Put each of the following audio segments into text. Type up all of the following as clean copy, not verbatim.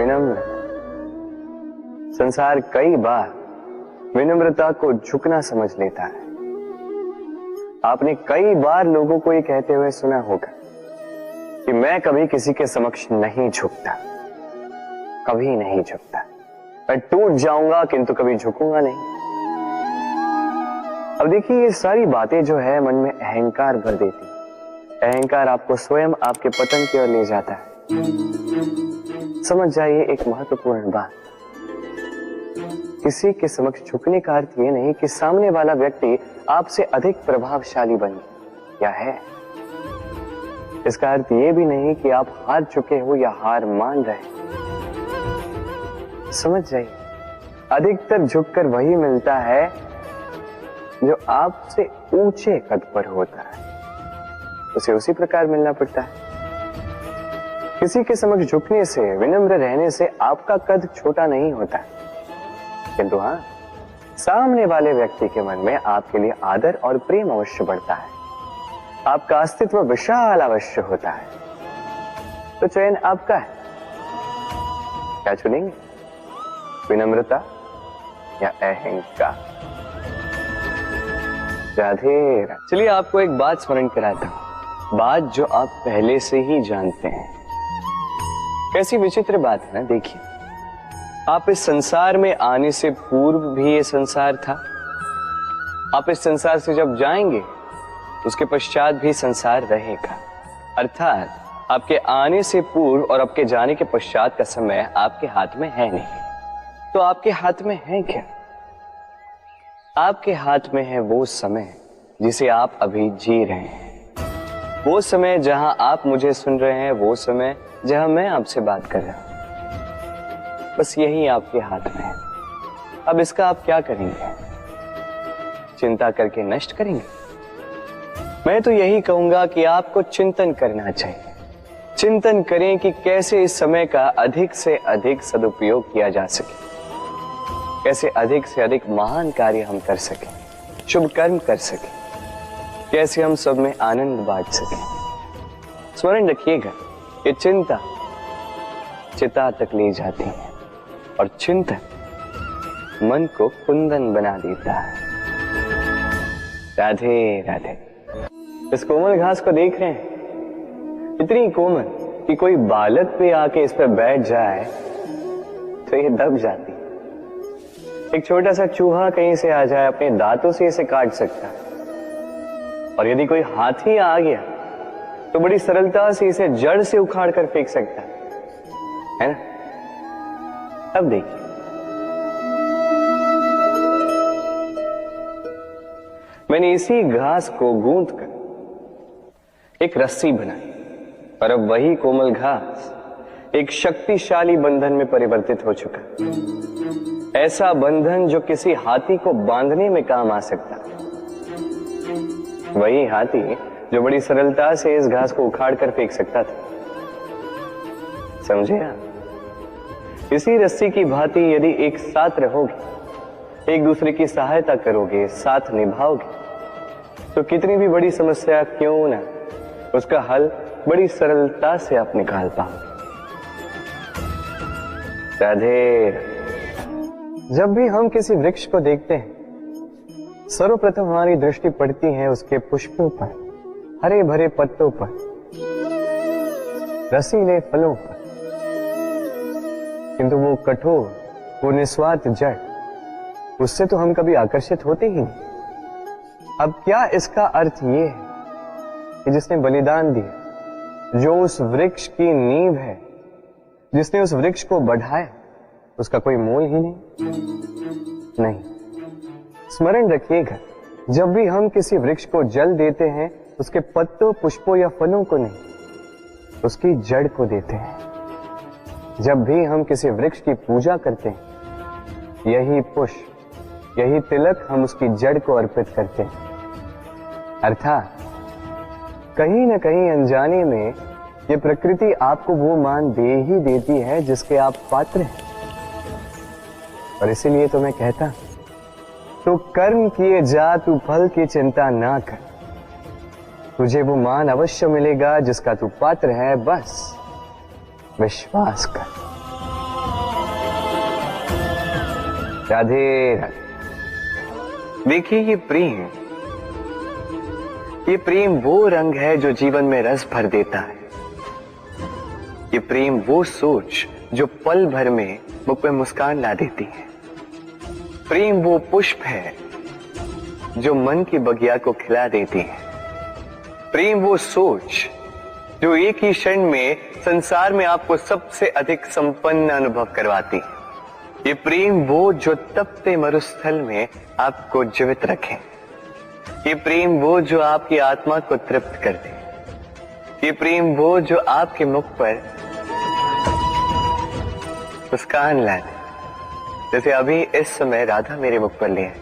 विनम्र। संसार कई बार विनम्रता को झुकना समझ लेता है। आपने कई बार लोगों को ये कहते हुए सुना होगा कि मैं कभी किसी के समक्ष नहीं झुकता, कभी नहीं झुकता, मैं टूट जाऊंगा किंतु कभी झुकूंगा नहीं। अब देखिए, ये सारी बातें जो है मन में अहंकार भर देती। अहंकार आपको स्वयं आपके पतन की ओर ले जाता है। समझ जाइए एक महत्वपूर्ण बात, किसी के समक्ष झुकने का अर्थ ये नहीं कि सामने वाला व्यक्ति आपसे अधिक प्रभावशाली बने या है। इसका अर्थ ये भी नहीं कि आप हार चुके हो या हार मान रहे। समझ जाइए, अधिकतर झुककर वही मिलता है जो आपसे ऊंचे कद पर होता है, उसे उसी प्रकार मिलना पड़ता है। किसी के समक्ष झुकने से, विनम्र रहने से आपका कद छोटा नहीं होता, किंतु हाँ, सामने वाले व्यक्ति के मन में आपके लिए आदर और प्रेम अवश्य बढ़ता है, आपका अस्तित्व विशाल अवश्य होता है। तो चयन आपका है, क्या चुनेंगे, विनम्रता या अहंकार? राधे। चलिए आपको एक बात स्मरण कराता हूं, बात जो आप पहले से ही जानते हैं। कैसी विचित्र बात है ना। देखिए, आप इस संसार में आने से पूर्व भी ये संसार था, आप इस संसार से जब जाएंगे उसके पश्चात भी संसार रहेगा। अर्थात आपके आने से पूर्व और आपके जाने के पश्चात का समय आपके हाथ में है नहीं। तो आपके हाथ में है क्या? आपके हाथ में है वो समय जिसे आप अभी जी रहे हैं, वो समय जहां आप मुझे सुन रहे हैं, वो समय जहां मैं आपसे बात कर रहा हूं। बस यही आपके हाथ में है। अब इसका आप क्या करेंगे? चिंता करके नष्ट करेंगे? मैं तो यही कहूंगा कि आपको चिंतन करना चाहिए। चिंतन करें कि कैसे इस समय का अधिक से अधिक सदुपयोग किया जा सके, कैसे अधिक से अधिक महान कार्य हम कर सकें, शुभ कर्म कर सकें, कैसे हम सब में आनंद बांट सकें। स्मरण रखिएगा, ये चिंता चिता तक ले जाती है और चिंतन मन को कुंदन बना देता है। राधे राधे। इस कोमल घास को देख रहे हैं, इतनी कोमल कि कोई बालक पे आके इस पर बैठ जाए तो ये दब जाती है। एक छोटा सा चूहा कहीं से आ जाए, अपने दांतों से इसे काट सकता है, और यदि कोई हाथी आ गया तो बड़ी सरलता से इसे जड़ से उखाड़ कर फेंक सकता है ना। अब देखिए, मैंने इसी घास को गूंथ कर एक रस्सी बनाई, और अब वही कोमल घास एक शक्तिशाली बंधन में परिवर्तित हो चुका। ऐसा बंधन जो किसी हाथी को बांधने में काम आ सकता। वही हाथी जो बड़ी सरलता से इस घास को उखाड़ कर फेंक सकता था। समझे आप? इसी रस्सी की भांति यदि एक साथ रहोगे, एक दूसरे की सहायता करोगे, साथ निभाओगे, तो कितनी भी बड़ी समस्या क्यों ना, उसका हल बड़ी सरलता से आप निकाल पाओगे। राधे। जब भी हम किसी वृक्ष को देखते हैं, सर्वप्रथम हमारी दृष्टि पड़ती है उसके पुष्पों पर, हरे भरे पत्तों पर, रसीले फलों पर, किंतु वो कठोर, वो निस्वार्थ जड़, उससे तो हम कभी आकर्षित होते ही नहीं। अब क्या इसका अर्थ ये है कि जिसने बलिदान दिया, जो उस वृक्ष की नींव है, जिसने उस वृक्ष को बढ़ाया, उसका कोई मोल ही नहीं। स्मरण रखिएगा, जब भी हम किसी वृक्ष को जल देते हैं, उसके पत्तों, पुष्पों या फलों को नहीं, उसकी जड़ को देते हैं। जब भी हम किसी वृक्ष की पूजा करते हैं, यही पुष्प, यही तिलक हम उसकी जड़ को अर्पित करते हैं। अर्थात कहीं न कहीं अनजाने में ये प्रकृति आपको वो मान दे ही देती है जिसके आप पात्र हैं। और इसीलिए तो मैं कहता, तो कर्म किए जा, तू फल की चिंता ना कर, तुझे वो मान अवश्य मिलेगा जिसका तू पात्र है, बस विश्वास कर। राधे राधे। देखिए ये प्रेम वो रंग है जो जीवन में रस भर देता है। ये प्रेम वो सोच जो पल भर में मुख पे मुस्कान ला देती है। प्रेम वो पुष्प है जो मन की बगिया को खिला देती है। प्रेम वो सोच जो एक ही क्षण में संसार में आपको सबसे अधिक संपन्न अनुभव करवाती है। ये प्रेम वो जो तपते मरुस्थल में आपको जीवित रखे। ये प्रेम वो जो आपकी आत्मा को तृप्त कर दे। ये प्रेम वो जो आपके मुख पर मुस्कान ला दे, जैसे अभी इस समय राधा मेरे मुख पर ले आए।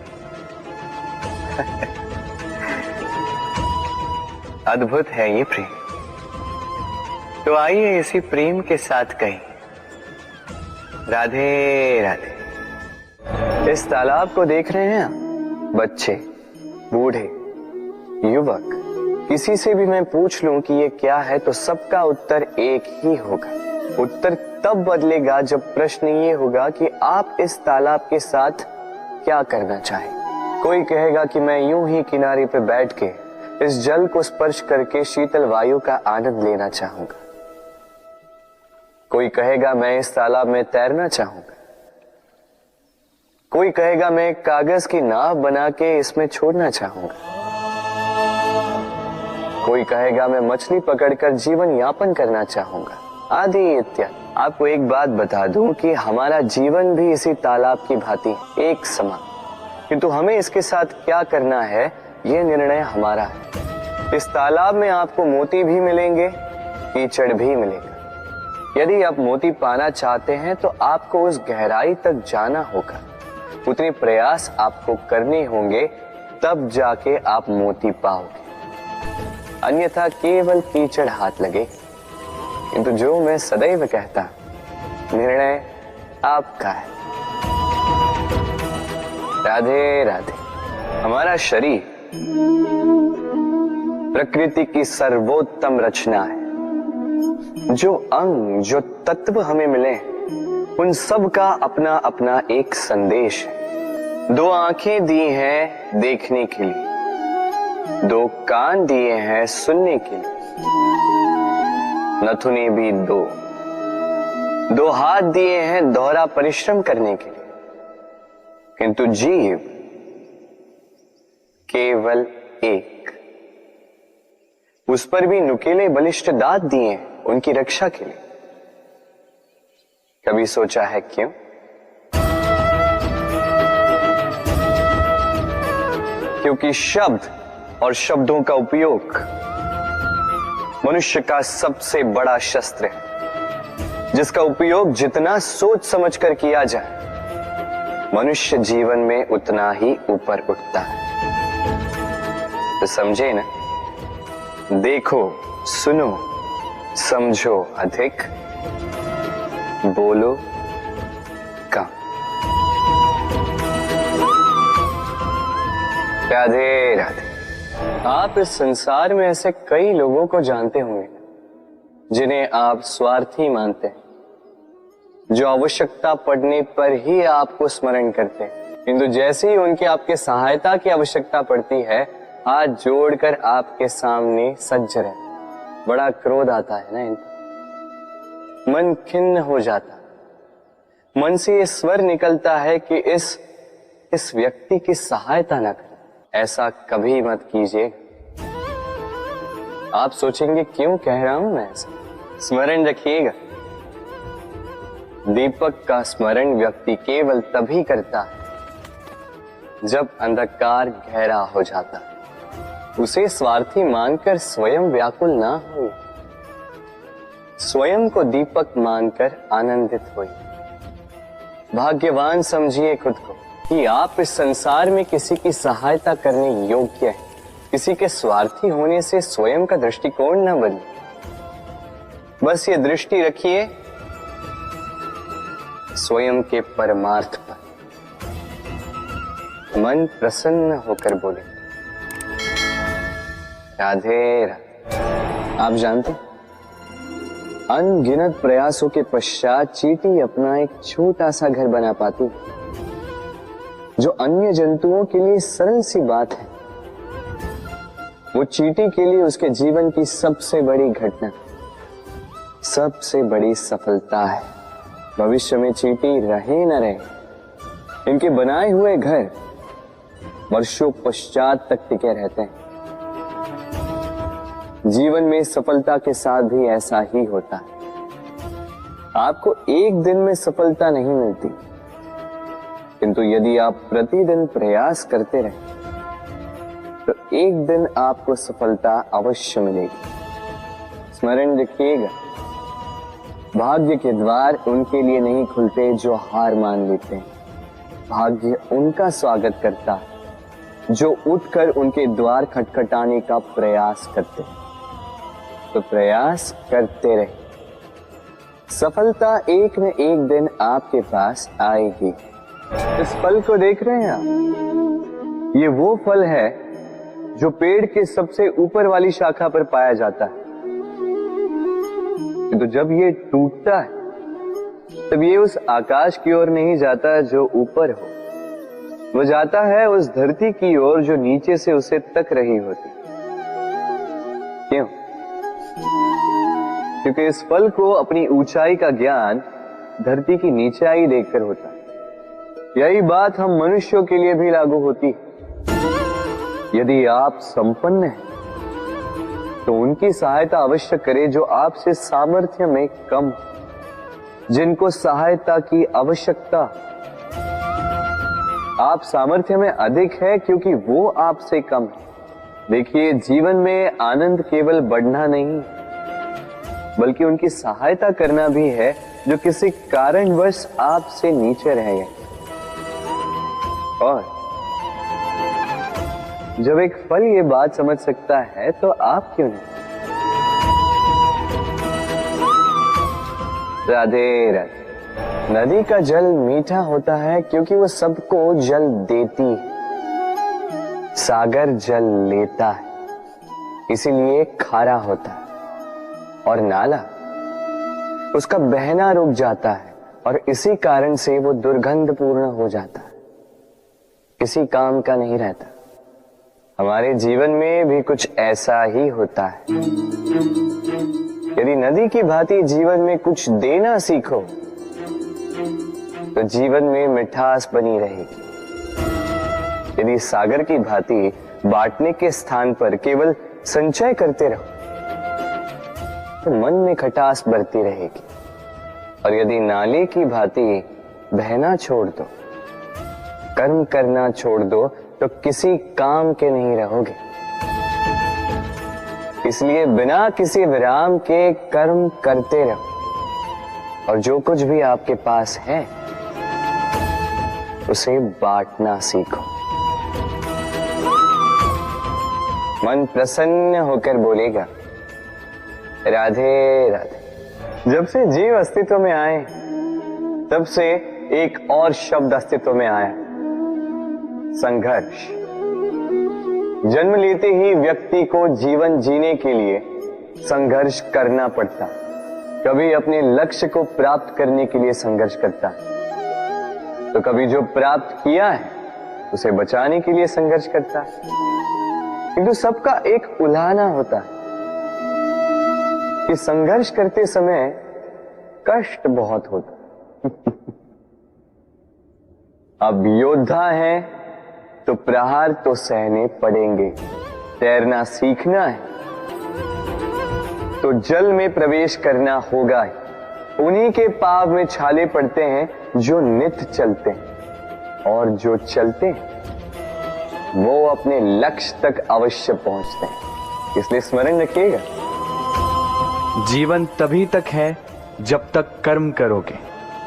अद्भुत है ये प्रेम। तो आइए इसी प्रेम के साथ कहें राधे राधे। इस तालाब को देख रहे हैं आप? बच्चे, बूढ़े, युवक, किसी से भी मैं पूछ लूं कि ये क्या है तो सबका उत्तर एक ही होगा। उत्तर तब बदलेगा जब प्रश्न ये होगा कि आप इस तालाब के साथ क्या करना चाहें। कोई कहेगा कि मैं यूं ही किनारे पे बैठ के इस जल को स्पर्श करके शीतल वायु का आनंद लेना चाहूंगा। कोई कहेगा मैं इस तालाब में तैरना चाहूंगा। कोई कहेगा मैं एक कागज की नाव बना के इसमें छोड़ना चाहूंगा। कोई कहेगा मैं मछली पकड़कर जीवन यापन करना चाहूंगा, आदि इत्यादि। आपको एक बात बता दूं कि हमारा जीवन भी इसी तालाब की भांति एक समान, किंतु हमें इसके साथ क्या करना है यह निर्णय हमारा है। इस तालाब में आपको मोती भी मिलेंगे, कीचड़ भी मिलेगा। यदि आप मोती पाना चाहते हैं तो आपको उस गहराई तक जाना होगा, उतने प्रयास आपको करने होंगे, तब जाके आप मोती पाओगे। अन्यथा केवल कीचड़ हाथ लगे। किंतु जो मैं सदैव कहता, निर्णय आपका है। राधे राधे। हमारा शरीर प्रकृति की सर्वोत्तम रचना है। जो अंग, जो तत्व हमें मिले, उन सब का अपना अपना एक संदेश है। दो आंखें दी हैं देखने के लिए, दो कान दिए हैं सुनने के लिए, नथुने भी दो हाथ दिए हैं दोहरा परिश्रम करने के लिए, किंतु जीव केवल एक। उस पर भी नुकीले बलिष्ठ दांत दिए हैं उनकी रक्षा के लिए। कभी सोचा है क्यों? क्योंकि शब्द और शब्दों का उपयोग मनुष्य का सबसे बड़ा शस्त्र है, जिसका उपयोग जितना सोच समझकर किया जाए, मनुष्य जीवन में उतना ही ऊपर उठता है। तो समझे ना? देखो, सुनो, समझो अधिक, बोलो कम। राधे राधे। आप इस संसार में ऐसे कई लोगों को जानते होंगे जिन्हें आप स्वार्थी मानते हैं, जो आवश्यकता पड़ने पर ही आपको स्मरण करते हैं, किंतु जैसे ही उनकी आपके सहायता की आवश्यकता पड़ती है, हाथ जोड़कर आपके सामने सज्ज रहते। बड़ा क्रोध आता है ना इनको, मन खिन्न हो जाता, मन से ये स्वर निकलता है कि इस व्यक्ति की सहायता न करें। ऐसा कभी मत कीजिए। आप सोचेंगे क्यों कह रहा हूं मैं ऐसा? स्मरण रखिएगा, दीपक का स्मरण व्यक्ति केवल तभी करता है जब अंधकार गहरा हो जाता है। उसे स्वार्थी मानकर स्वयं व्याकुल ना हो, स्वयं को दीपक मानकर आनंदित होइए। भाग्यवान समझिए खुद को कि आप इस संसार में किसी की सहायता करने योग्य हैं। किसी के स्वार्थी होने से स्वयं का दृष्टिकोण न बदले। बस ये दृष्टि रखिए स्वयं के परमार्थ पर। मन प्रसन्न होकर बोले राधे राधे। आप जानते, अनगिनत प्रयासों के पश्चात चींटी अपना एक छोटा सा घर बना पाती, जो अन्य जंतुओं के लिए सरल सी बात है, वो चींटी के लिए उसके जीवन की सबसे बड़ी घटना, सबसे बड़ी सफलता है। भविष्य में चींटी रहे न रहे, इनके बनाए हुए घर वर्षों पश्चात तक टिके रहते हैं। जीवन में सफलता के साथ भी ऐसा ही होता है। आपको एक दिन में सफलता नहीं मिलती, किंतु यदि आप प्रतिदिन प्रयास करते रहे तो एक दिन आपको सफलता अवश्य मिलेगी। स्मरण रखिएगा, भाग्य के द्वार उनके लिए नहीं खुलते जो हार मान लेते हैं। भाग्य उनका स्वागत करता है जो उठकर उनके द्वार खटखटाने का प्रयास करते हैं। तो प्रयास करते रहे, सफलता एक न एक दिन आपके पास आएगी। इस फल को देख रहे हैं आप? ये वो फल है जो पेड़ के सबसे ऊपर वाली शाखा पर पाया जाता है। तो जब ये टूटता है तब ये उस आकाश की ओर नहीं जाता जो ऊपर हो, वो जाता है उस धरती की ओर जो नीचे से उसे तक रही होती। क्यों? क्योंकि इस फल को अपनी ऊंचाई का ज्ञान धरती की नीचाई देखकर होता है। यही बात हम मनुष्यों के लिए भी लागू होती है। यदि आप संपन्न हैं तो उनकी सहायता अवश्य करें जो आपसे सामर्थ्य में कम, जिनको सहायता की आवश्यकता। आप सामर्थ्य में अधिक है क्योंकि वो आपसे कम है। देखिए, जीवन में आनंद केवल बढ़ना नहीं बल्कि उनकी सहायता करना भी है जो किसी कारणवश आपसे नीचे रह गए। और जब एक फल ये बात समझ सकता है तो आप क्यों नहीं? राधे राधे। नदी का जल मीठा होता है क्योंकि वो सबको जल देती है। सागर जल लेता है इसीलिए खारा होता है, और नाला उसका बहना रुक जाता है और इसी कारण से वो दुर्गंधपूर्ण हो जाता है, किसी काम का नहीं रहता। हमारे जीवन में भी कुछ ऐसा ही होता है। यदि नदी की भांति जीवन में कुछ देना सीखो तो जीवन में मिठास बनी रहेगी। यदि सागर की भांति बांटने के स्थान पर केवल संचय करते रहो तो मन में खटास बढ़ती रहेगी। और यदि नाले की भांति बहना छोड़ दो, कर्म करना छोड़ दो तो किसी काम के नहीं रहोगे। इसलिए बिना किसी विराम के कर्म करते रहो और जो कुछ भी आपके पास है उसे बांटना सीखो। मन प्रसन्न होकर बोलेगा राधे राधे। जब से जीव अस्तित्व में आए तब से एक और शब्द अस्तित्व में आया, संघर्ष। जन्म लेते ही व्यक्ति को जीवन जीने के लिए संघर्ष करना पड़ता। कभी अपने लक्ष्य को प्राप्त करने के लिए संघर्ष करता है, तो कभी जो प्राप्त किया है उसे बचाने के लिए संघर्ष करता है। किंतु सबका एक उलाहना होता है कि संघर्ष करते समय कष्ट बहुत होता। अब योद्धा है तो प्रहार तो सहने पड़ेंगे। तैरना सीखना है तो जल में प्रवेश करना होगा ही। उन्हीं के पाव में छाले पड़ते हैं जो नित्य चलते हैं, और जो चलते हैं वो अपने लक्ष्य तक अवश्य पहुंचते हैं। इसलिए स्मरण रखिएगा, जीवन तभी तक है जब तक कर्म करोगे।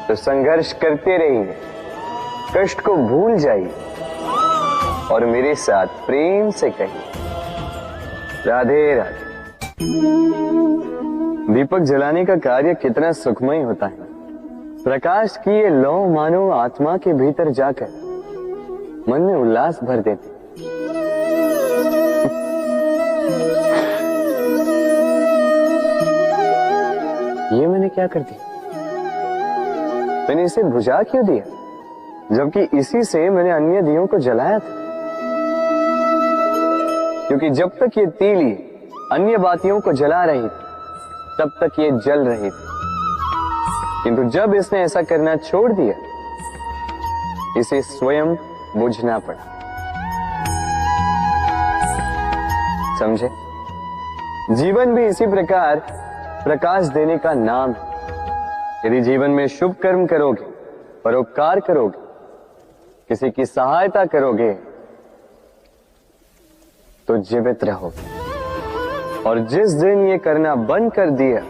तो संघर्ष करते रहिए, कष्ट को भूल जाइए और मेरे साथ प्रेम से कहिए राधे राधे। दीपक जलाने का कार्य कितना सुखमय होता है। प्रकाश की ये लौ मानो आत्मा के भीतर जाकर मन में उल्लास भर देते। ये मैंने क्या कर दिया? मैंने इसे बुझा क्यों दिया? जबकि इसी से मैंने अन्य दियों को जलाया था। क्योंकि जब तक ये तीली अन्य बातियों को जला रही थी तब तक ये जल रही थी, किंतु जब इसने ऐसा करना छोड़ दिया इसे स्वयं बुझना पड़ा। समझे? जीवन भी इसी प्रकार प्रकाश देने का नाम है। यदि जीवन में शुभ कर्म करोगे, परोपकार करोगे, किसी की सहायता करोगे तो जीवित रहोगे। और जिस दिन ये करना बंद कर दिया,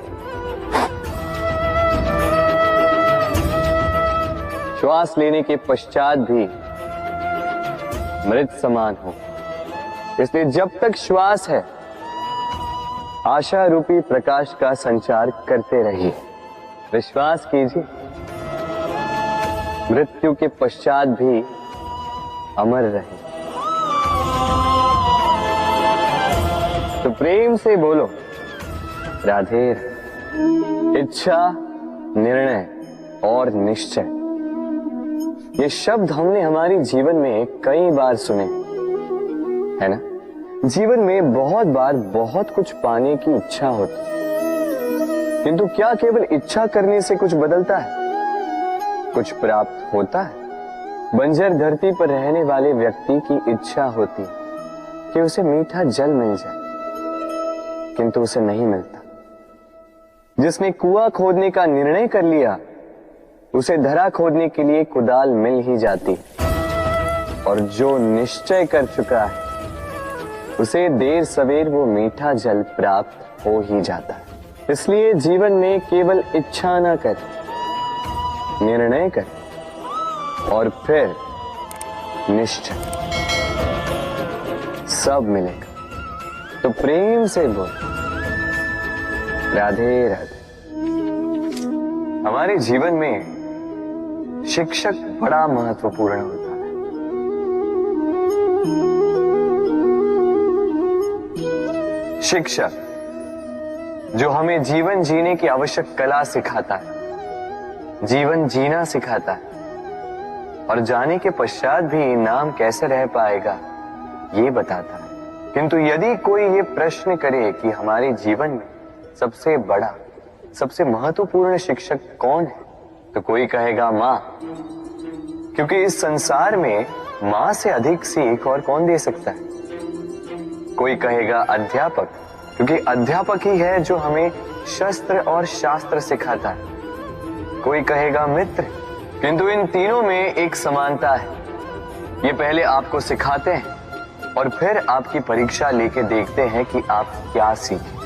श्वास लेने के पश्चात भी मृत समान हो। इसलिए जब तक श्वास है आशा रूपी प्रकाश का संचार करते रहिए। विश्वास कीजिए मृत्यु के पश्चात भी अमर रहे। तो प्रेम से बोलो राधे। इच्छा, निर्णय और निश्चय, ये शब्द हमने हमारे जीवन में कई बार सुने, है ना? जीवन में बहुत बार बहुत कुछ पाने की इच्छा होती, किंतु क्या केवल इच्छा करने से कुछ बदलता है? कुछ प्राप्त होता है? बंजर धरती पर रहने वाले व्यक्ति की इच्छा होती कि उसे मीठा जल मिल जाए, किंतु उसे नहीं मिलता। जिसने कुआं खोदने का निर्णय कर लिया उसे धरा खोदने के लिए कुदाल मिल ही जाती, और जो निश्चय कर चुका है उसे देर सवेर वो मीठा जल प्राप्त हो ही जाता है। इसलिए जीवन में केवल इच्छा ना कर, निर्णय कर और फिर निश्चय, सब मिलेगा। तो प्रेम से बोल राधे राधे। हमारे जीवन में शिक्षक बड़ा महत्वपूर्ण होता है। शिक्षक जो हमें जीवन जीने की आवश्यक कला सिखाता है, जीवन जीना सिखाता है, और जाने के पश्चात भी नाम कैसे रह पाएगा ये बताता है। किंतु यदि कोई ये प्रश्न करे कि हमारे जीवन में सबसे बड़ा, सबसे महत्वपूर्ण शिक्षक कौन है, तो कोई कहेगा मां, क्योंकि इस संसार में मां से अधिक सीख और कौन दे सकता है। कोई कहेगा अध्यापक, क्योंकि अध्यापक ही है जो हमें शस्त्र और शास्त्र सिखाता है। कोई कहेगा मित्र, किंतु इन तीनों में एक समानता है, ये पहले आपको सिखाते हैं और फिर आपकी परीक्षा लेके देखते हैं कि आप क्या सीखे।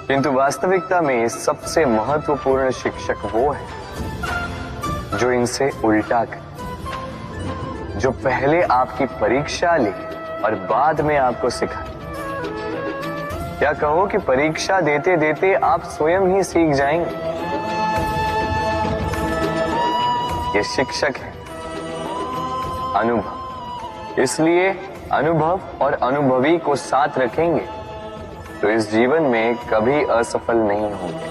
किंतु वास्तविकता में सबसे महत्वपूर्ण शिक्षक वो है जो इनसे उल्टा करे, जो पहले आपकी परीक्षा ले और बाद में आपको सिखाए। क्या कहो कि परीक्षा देते देते आप स्वयं ही सीख जाएंगे। ये शिक्षक है अनुभव। इसलिए अनुभव और अनुभवी को साथ रखेंगे तो इस जीवन में कभी असफल नहीं होंगे।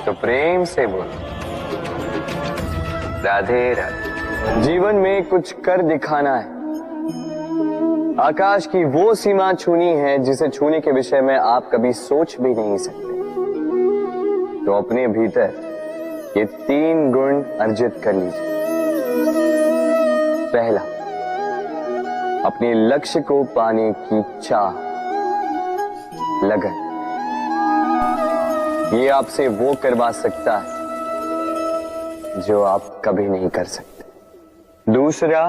तो प्रेम से बोल राधे राधे। जीवन में कुछ कर दिखाना है, आकाश की वो सीमा छूनी है जिसे छूने के विषय में आप कभी सोच भी नहीं सकते। तो अपने भीतर ये 3 गुण अर्जित कर लीजिए। पहला, अपने लक्ष्य को पाने की चाह, लगन। ये आपसे वो करवा सकता है जो आप कभी नहीं कर सकते। दूसरा,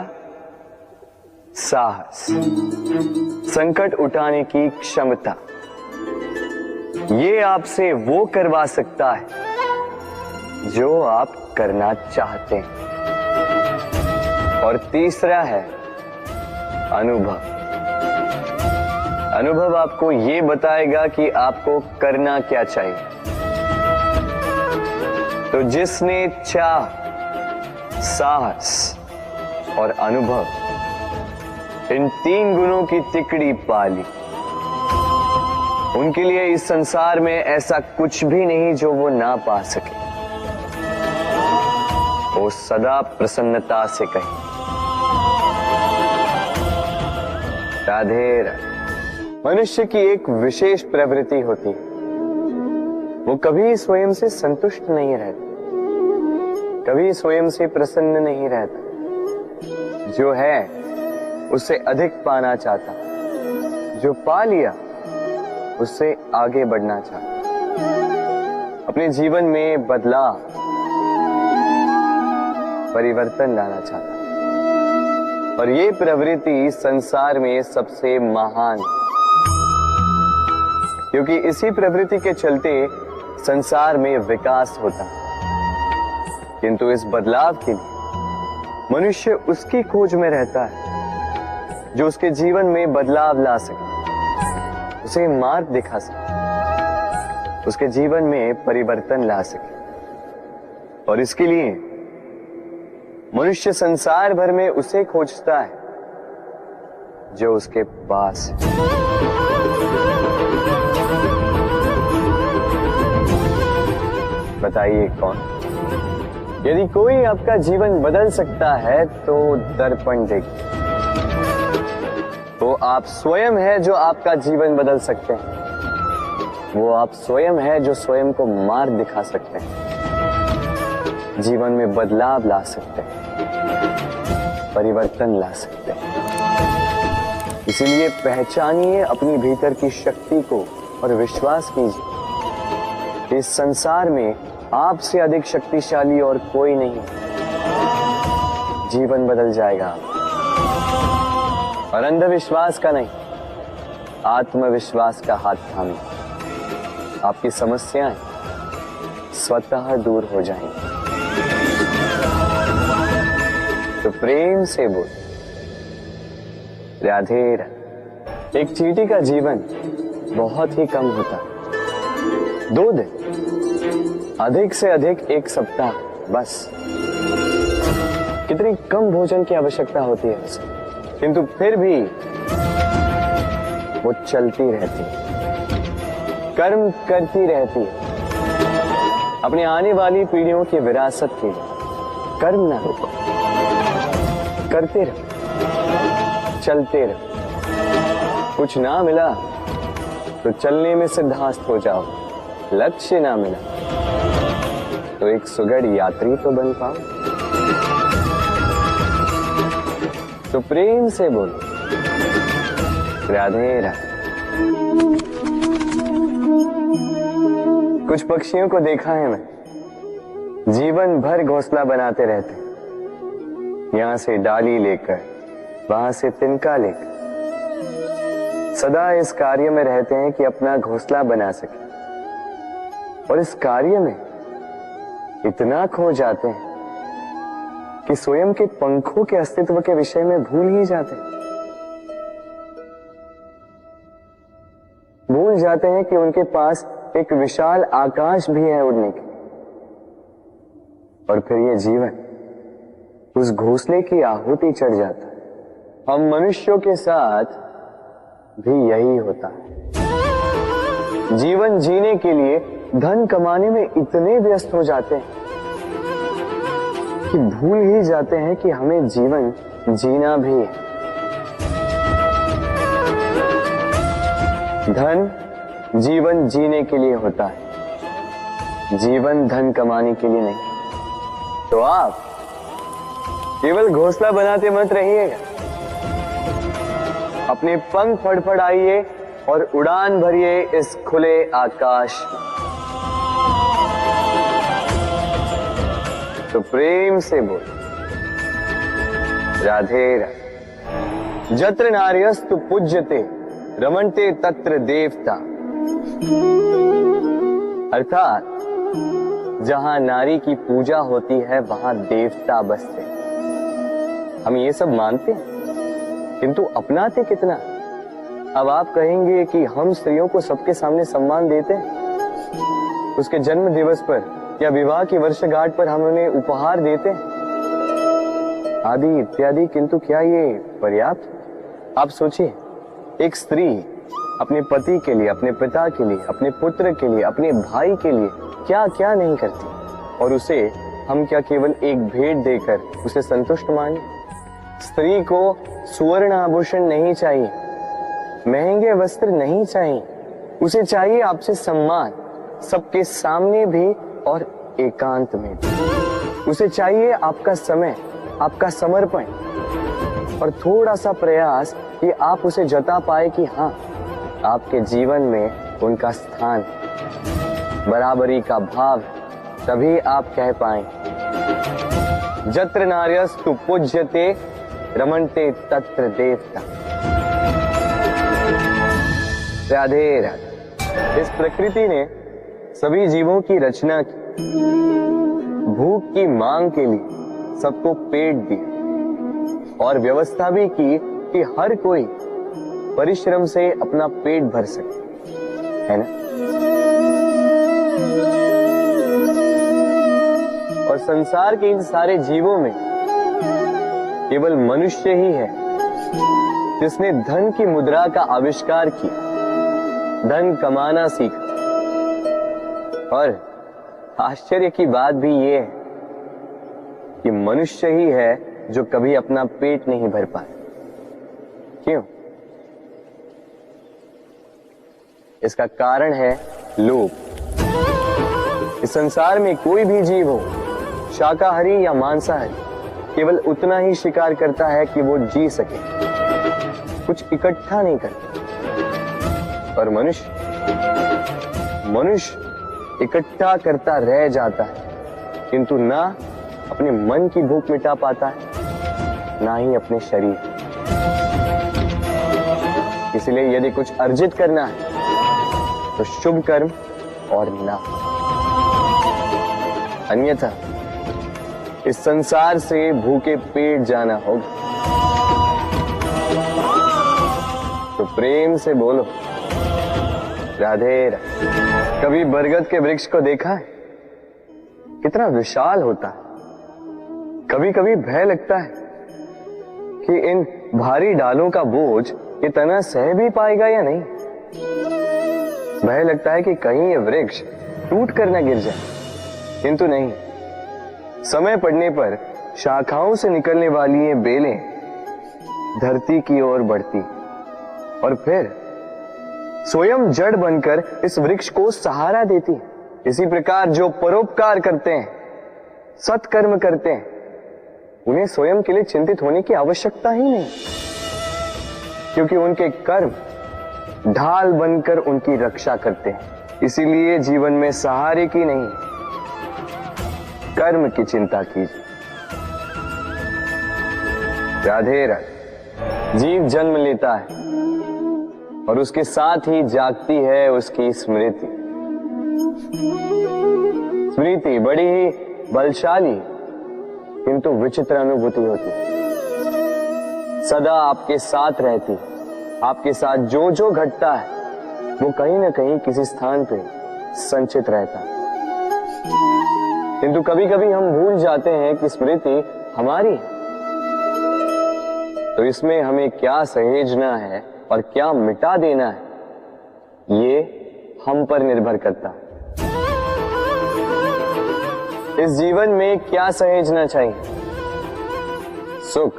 साहस, संकट उठाने की क्षमता। ये आपसे वो करवा सकता है जो आप करना चाहते हैं। और तीसरा है अनुभव। अनुभव आपको ये बताएगा कि आपको करना क्या चाहिए। तो जिसने चाह, साहस और अनुभव, इन 3 गुणों की तिकड़ी पाली, उनके लिए इस संसार में ऐसा कुछ भी नहीं जो वो ना पा सके। वो सदा प्रसन्नता से कहे राधे राधे। मनुष्य की एक विशेष प्रवृत्ति होती है, वो कभी स्वयं से संतुष्ट नहीं रहता, कभी स्वयं से प्रसन्न नहीं रहता। जो है उससे अधिक पाना चाहता, जो पा लिया उससे आगे बढ़ना चाहता, अपने जीवन में बदलाव परिवर्तन लाना चाहता। और ये प्रवृत्ति संसार में सबसे महान है, क्योंकि इसी प्रवृत्ति के चलते संसार में विकास होता है। किंतु इस बदलाव के लिए मनुष्य उसकी खोज में रहता है जो उसके जीवन में बदलाव ला सके, उसे मार्ग दिखा सके, उसके जीवन में परिवर्तन ला सके। और इसके लिए मनुष्य संसार भर में उसे खोजता है जो उसके पास है। बताइए कौन? यदि कोई आपका जीवन बदल सकता है तो दर्पण देखिए। वो आप स्वयं है जो आपका जीवन बदल सकते हैं। वो आप स्वयं है जो स्वयं को मार्ग दिखा सकते हैं, जीवन में बदलाव ला सकते हैं, परिवर्तन ला सकते हैं। इसलिए पहचानिए अपनी भीतर की शक्ति को और विश्वास कीजिए, इस संसार में आपसे अधिक शक्तिशाली और कोई नहीं। जीवन बदल जाएगा और अंधविश्वास का नहीं, आत्मविश्वास का हाथ थामिए, आपकी समस्याएं स्वतः दूर हो जाएंगी। तो प्रेम से बोल राधे राधे। एक चींटी का जीवन बहुत ही कम होता है, 2 दिन, अधिक से अधिक 1 सप्ताह, बस। कितनी कम भोजन की आवश्यकता होती है उसे, किंतु फिर भी वो चलती रहती है, कर्म करती रहती है, अपनी आने वाली पीढ़ियों की विरासत के लिए। कर्म ना रोको, करते रहो, चलते रहो। कुछ ना मिला तो चलने में सिद्धांत हो जाओ, लक्ष्य ना मिला तो एक सुगढ़ यात्री तो बन पाओ। तो प्रेम से बोलो राधे राधे। कुछ पक्षियों को देखा है मैं, जीवन भर घोंसला बनाते रहते, यहां से डाली लेकर, वहां से तिनका लेकर, सदा इस कार्य में रहते हैं कि अपना घोंसला बना सके। और इस कार्य में इतना खो जाते हैं कि स्वयं के पंखों के अस्तित्व के विषय में भूल ही जाते हैं। भूल जाते हैं कि उनके पास एक विशाल आकाश भी है उड़ने के। और फिर ये जीवन उस घोंसले की आहुति चढ़ जाता है। हम मनुष्यों के साथ भी यही होता है। जीवन जीने के लिए धन कमाने में इतने व्यस्त हो जाते हैं कि भूल ही जाते हैं कि हमें जीवन जीना भी है। धन जीवन जीने के लिए होता है, जीवन धन कमाने के लिए नहीं। तो आप केवल घोंसला बनाते मत रहिएगा, अपने पंख फड़फड़ाइए और उड़ान भरिए इस खुले आकाश में। तो प्रेम से बोल राधे राधे। जत्र नार्यस्तु पूज्यते रमन्ते तत्र देवता। अर्थात जहां नारी की पूजा होती है वहां देवता बसते। हम ये सब मानते हैं किंतु अपनाते कितना? अब आप कहेंगे कि हम स्त्रियों को सबके सामने सम्मान देते हैं, उसके जन्म दिवस पर या विवाह की वर्षगांठ पर हम उन्हें उपहार देते हैं आदि इत्यादि, किंतु क्या ये पर्याप्त? आप सोचिए, एक स्त्री अपने पति के लिए, अपने पिता के लिए, अपने पुत्र के लिए, अपने भाई के लिए क्या क्या नहीं करती, और उसे हम क्या केवल एक भेंट देकर उसे संतुष्ट माने? स्त्री को सुवर्ण आभूषण नहीं चाहिए, महंगे वस्त्र नहीं चाहिए, उसे चाहिए आपसे सम्मान, सबके सामने भी और एकांत में भी। उसे चाहिए आपका समय, आपका समर्पण और थोड़ा सा प्रयास कि आप उसे जता पाए कि हाँ, आपके जीवन में उनका स्थान, बराबरी का भाव, तभी आप कह पाए जत्र नार्यस्तु पूज्यते रमन्ते तत्र देवता। राधे राधे। इस प्रकृति ने सभी जीवों की रचना की, भूख की मांग के लिए सबको पेट दिया और व्यवस्था भी की कि हर कोई परिश्रम से अपना पेट भर सके, है ना? और संसार के इन सारे जीवों में केवल मनुष्य ही है जिसने धन की मुद्रा का आविष्कार किया, धन कमाना सीखा। और आश्चर्य की बात भी ये है कि मनुष्य ही है जो कभी अपना पेट नहीं भर पाया। क्यों? इसका कारण है लोभ। इस संसार में कोई भी जीव हो, शाकाहारी या मांसाहारी, केवल उतना ही शिकार करता है कि वो जी सके, कुछ इकट्ठा नहीं करता। और मनुष्य इकट्ठा करता रह जाता है, किंतु ना अपने मन की भूख मिटा पाता है, ना ही अपने शरीर। इसलिए यदि कुछ अर्जित करना है तो शुभ कर्म और ना, अन्यथा इस संसार से भूखे पेट जाना होगा। तो प्रेम से बोलो राधे राधे। कभी बरगद के वृक्ष को देखा है? कितना विशाल होता है। कभी कभी भय लगता है कि इन भारी डालों का बोझ ये तना सह भी पाएगा या नहीं। भय लगता है कि कहीं ये वृक्ष टूट कर न गिर जाए, किंतु नहीं। समय पड़ने पर शाखाओं से निकलने वाली ये बेलें धरती की ओर बढ़ती और फिर स्वयं जड़ बनकर इस वृक्ष को सहारा देती है। इसी प्रकार जो परोपकार करते हैं, सत्कर्म करते हैं, उन्हें स्वयं के लिए चिंतित होने की आवश्यकता ही नहीं, क्योंकि उनके कर्म ढाल बनकर उनकी रक्षा करते हैं। इसीलिए जीवन में सहारे की नहीं, कर्म की चिंता कीजिए। राधे राधे। जीव जन्म लेता है और उसके साथ ही जागती है उसकी स्मृति। स्मृति बड़ी ही बलशाली किंतु विचित्र अनुभूति होती है। सदा आपके साथ रहती, आपके साथ जो जो घटता है वो कहीं ना कहीं किसी स्थान पे संचित रहता है। किंतु कभी कभी हम भूल जाते हैं कि स्मृति हमारी है। तो इसमें हमें क्या सहेजना है और क्या मिटा देना है, ये हम पर निर्भर करता है। इस जीवन में क्या सहेजना चाहिए? सुख,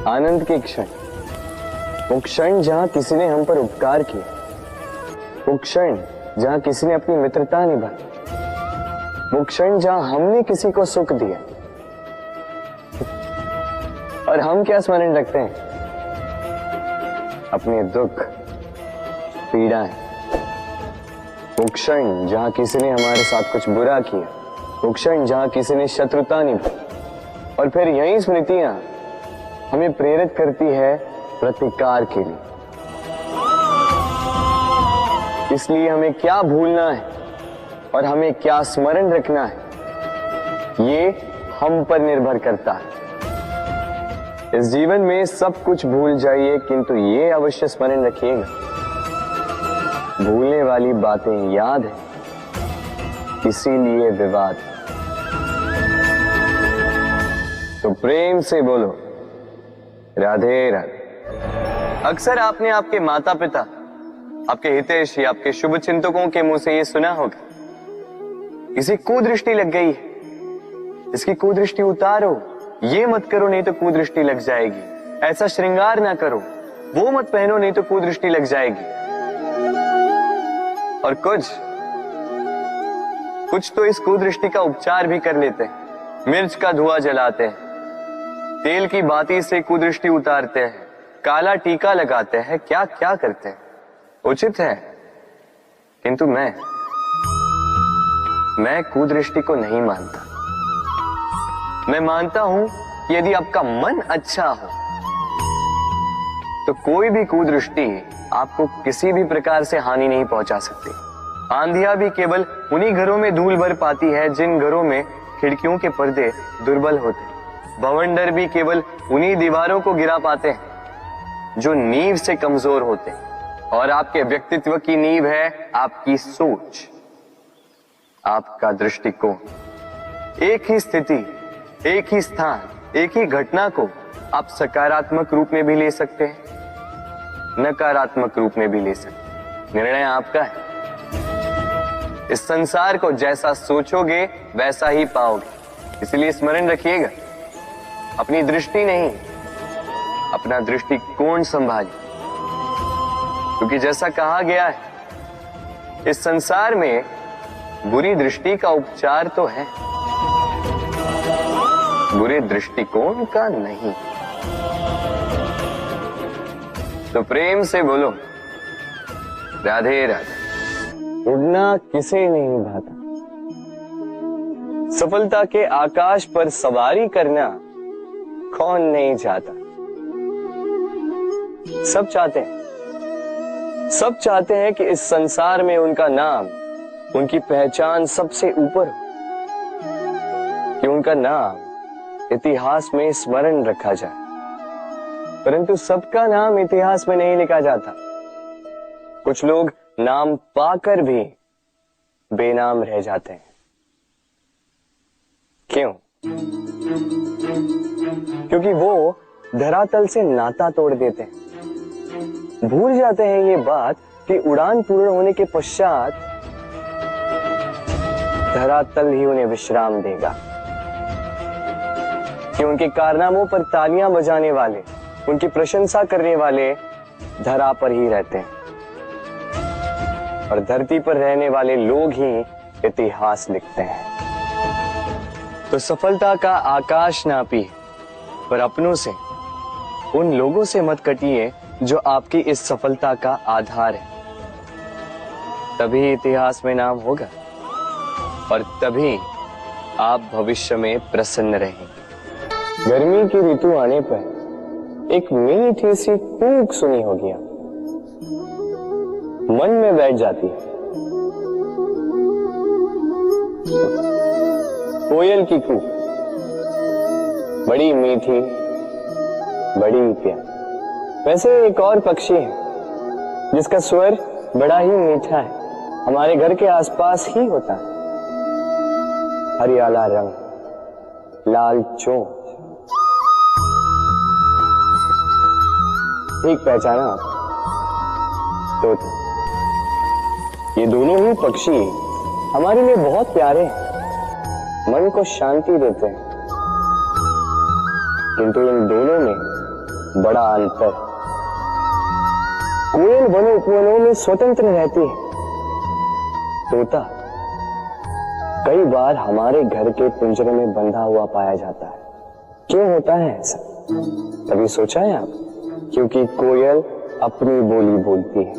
आनंद के क्षण, वो क्षण जहां किसी ने हम पर उपकार किया, वो क्षण जहां किसी ने अपनी मित्रता निभाई, वो क्षण जहां हमने किसी को सुख दिया। और हम क्या स्मरण रखते हैं? अपने दुख, पीड़ाएं। वो क्षण जहां किसी ने हमारे साथ कुछ बुरा किया, वो क्षण जहां किसी ने शत्रुता निभाई। और फिर यही स्मृतियां हमें प्रेरित करती है प्रतिकार के लिए। इसलिए हमें क्या भूलना है और हमें क्या स्मरण रखना है, ये हम पर निर्भर करता है। इस जीवन में सब कुछ भूल जाइए, किंतु ये अवश्य स्मरण रखिएगा, भूलने वाली बातें याद है, इसीलिए विवाद। तो प्रेम से बोलो राधे राधे। अक्सर आपने आपके माता पिता, आपके हितैषी, आपके शुभ चिंतकों के मुंह से ये सुना होगा, किसी कुदृष्टि लग गई है, इसकी कुदृष्टि उतारो, ये मत करो नहीं तो कुदृष्टि लग जाएगी, ऐसा श्रृंगार ना करो, वो मत पहनो नहीं तो कुदृष्टि लग जाएगी। और कुछ तो इस कुदृष्टि का उपचार भी कर लेते हैं। मिर्च का धुआं जलाते हैं, तेल की बाती से कुदृष्टि उतारते हैं, काला टीका लगाते हैं, क्या क्या करते हैं, उचित है। किंतु मैं कुदृष्टि को नहीं मानता। मैं मानता हूं कि यदि आपका मन अच्छा हो तो कोई भी कुदृष्टि आपको किसी भी प्रकार से हानि नहीं पहुंचा सकती। आंधियां भी केवल उन्हीं घरों में धूल भर पाती है जिन घरों में खिड़कियों के पर्दे दुर्बल होते हैं। भवंडर भी केवल उन्हीं दीवारों को गिरा पाते हैं जो नींव से कमजोर होते हैं। और आपके व्यक्तित्व की नींव है आपकी सोच, आपका दृष्टिकोण। एक ही स्थिति, एक ही स्थान, एक ही घटना को आप सकारात्मक रूप में भी ले सकते हैं, नकारात्मक रूप में भी ले सकते हैं। निर्णय आपका है। इस संसार को जैसा सोचोगे वैसा ही पाओगे। इसलिए स्मरण रखिएगा, अपनी दृष्टि नहीं, अपना दृष्टिकोण संभालिए। क्योंकि जैसा कहा गया है, इस संसार में बुरी दृष्टि का उपचार तो है, बुरे दृष्टिकोण का नहीं। तो प्रेम से बोलो, राधे राधे। उड़ना किसे नहीं भाता, सफलता के आकाश पर सवारी करना कौन नहीं चाहता। सब चाहते हैं कि इस संसार में उनका नाम, उनकी पहचान सबसे ऊपर हो, कि उनका नाम इतिहास में स्मरण रखा जाए। परंतु सबका नाम इतिहास में नहीं लिखा जाता। कुछ लोग नाम पाकर भी बेनाम रह जाते हैं। क्यों? क्योंकि वो धरातल से नाता तोड़ देते हैं। भूल जाते हैं ये बात कि उड़ान पूर्ण होने के पश्चात धरातल ही उन्हें विश्राम देगा, कि उनके कारनामों पर तालियां बजाने वाले, उनकी प्रशंसा करने वाले धरा पर ही रहते हैं और धरती पर रहने वाले लोग ही इतिहास लिखते हैं। तो सफलता का आकाश नापी, पर अपनों से, उन लोगों से मत कटिए जो आपकी इस सफलता का आधार है। तभी इतिहास में नाम होगा और तभी आप भविष्य में प्रसन्न रहेंगे। गर्मी की ऋतु आने पर एक मीठी सी कूक सुनी होगी, आप मन में बैठ जाती है। कोयल की कूक, बड़ी मीठी, बड़ी प्यारी। वैसे एक और पक्षी है जिसका स्वर बड़ा ही मीठा है, हमारे घर के आसपास ही होता है। हरियाला रंग, लाल चोंच। ठीक पहचाना आप? तोता। ये दोनों ही पक्षी हमारे लिए बहुत प्यारे हैं, मन को शांति देते हैं। किंतु इन दोनों में बड़ा अंतर है। कोयल वनों उपवनों में स्वतंत्र रहती है, तोता कई बार हमारे घर के पिंजरे में बंधा हुआ पाया जाता है। क्यों होता है ऐसा? कभी सोचा है आप? क्योंकि कोयल अपनी बोली बोलती है,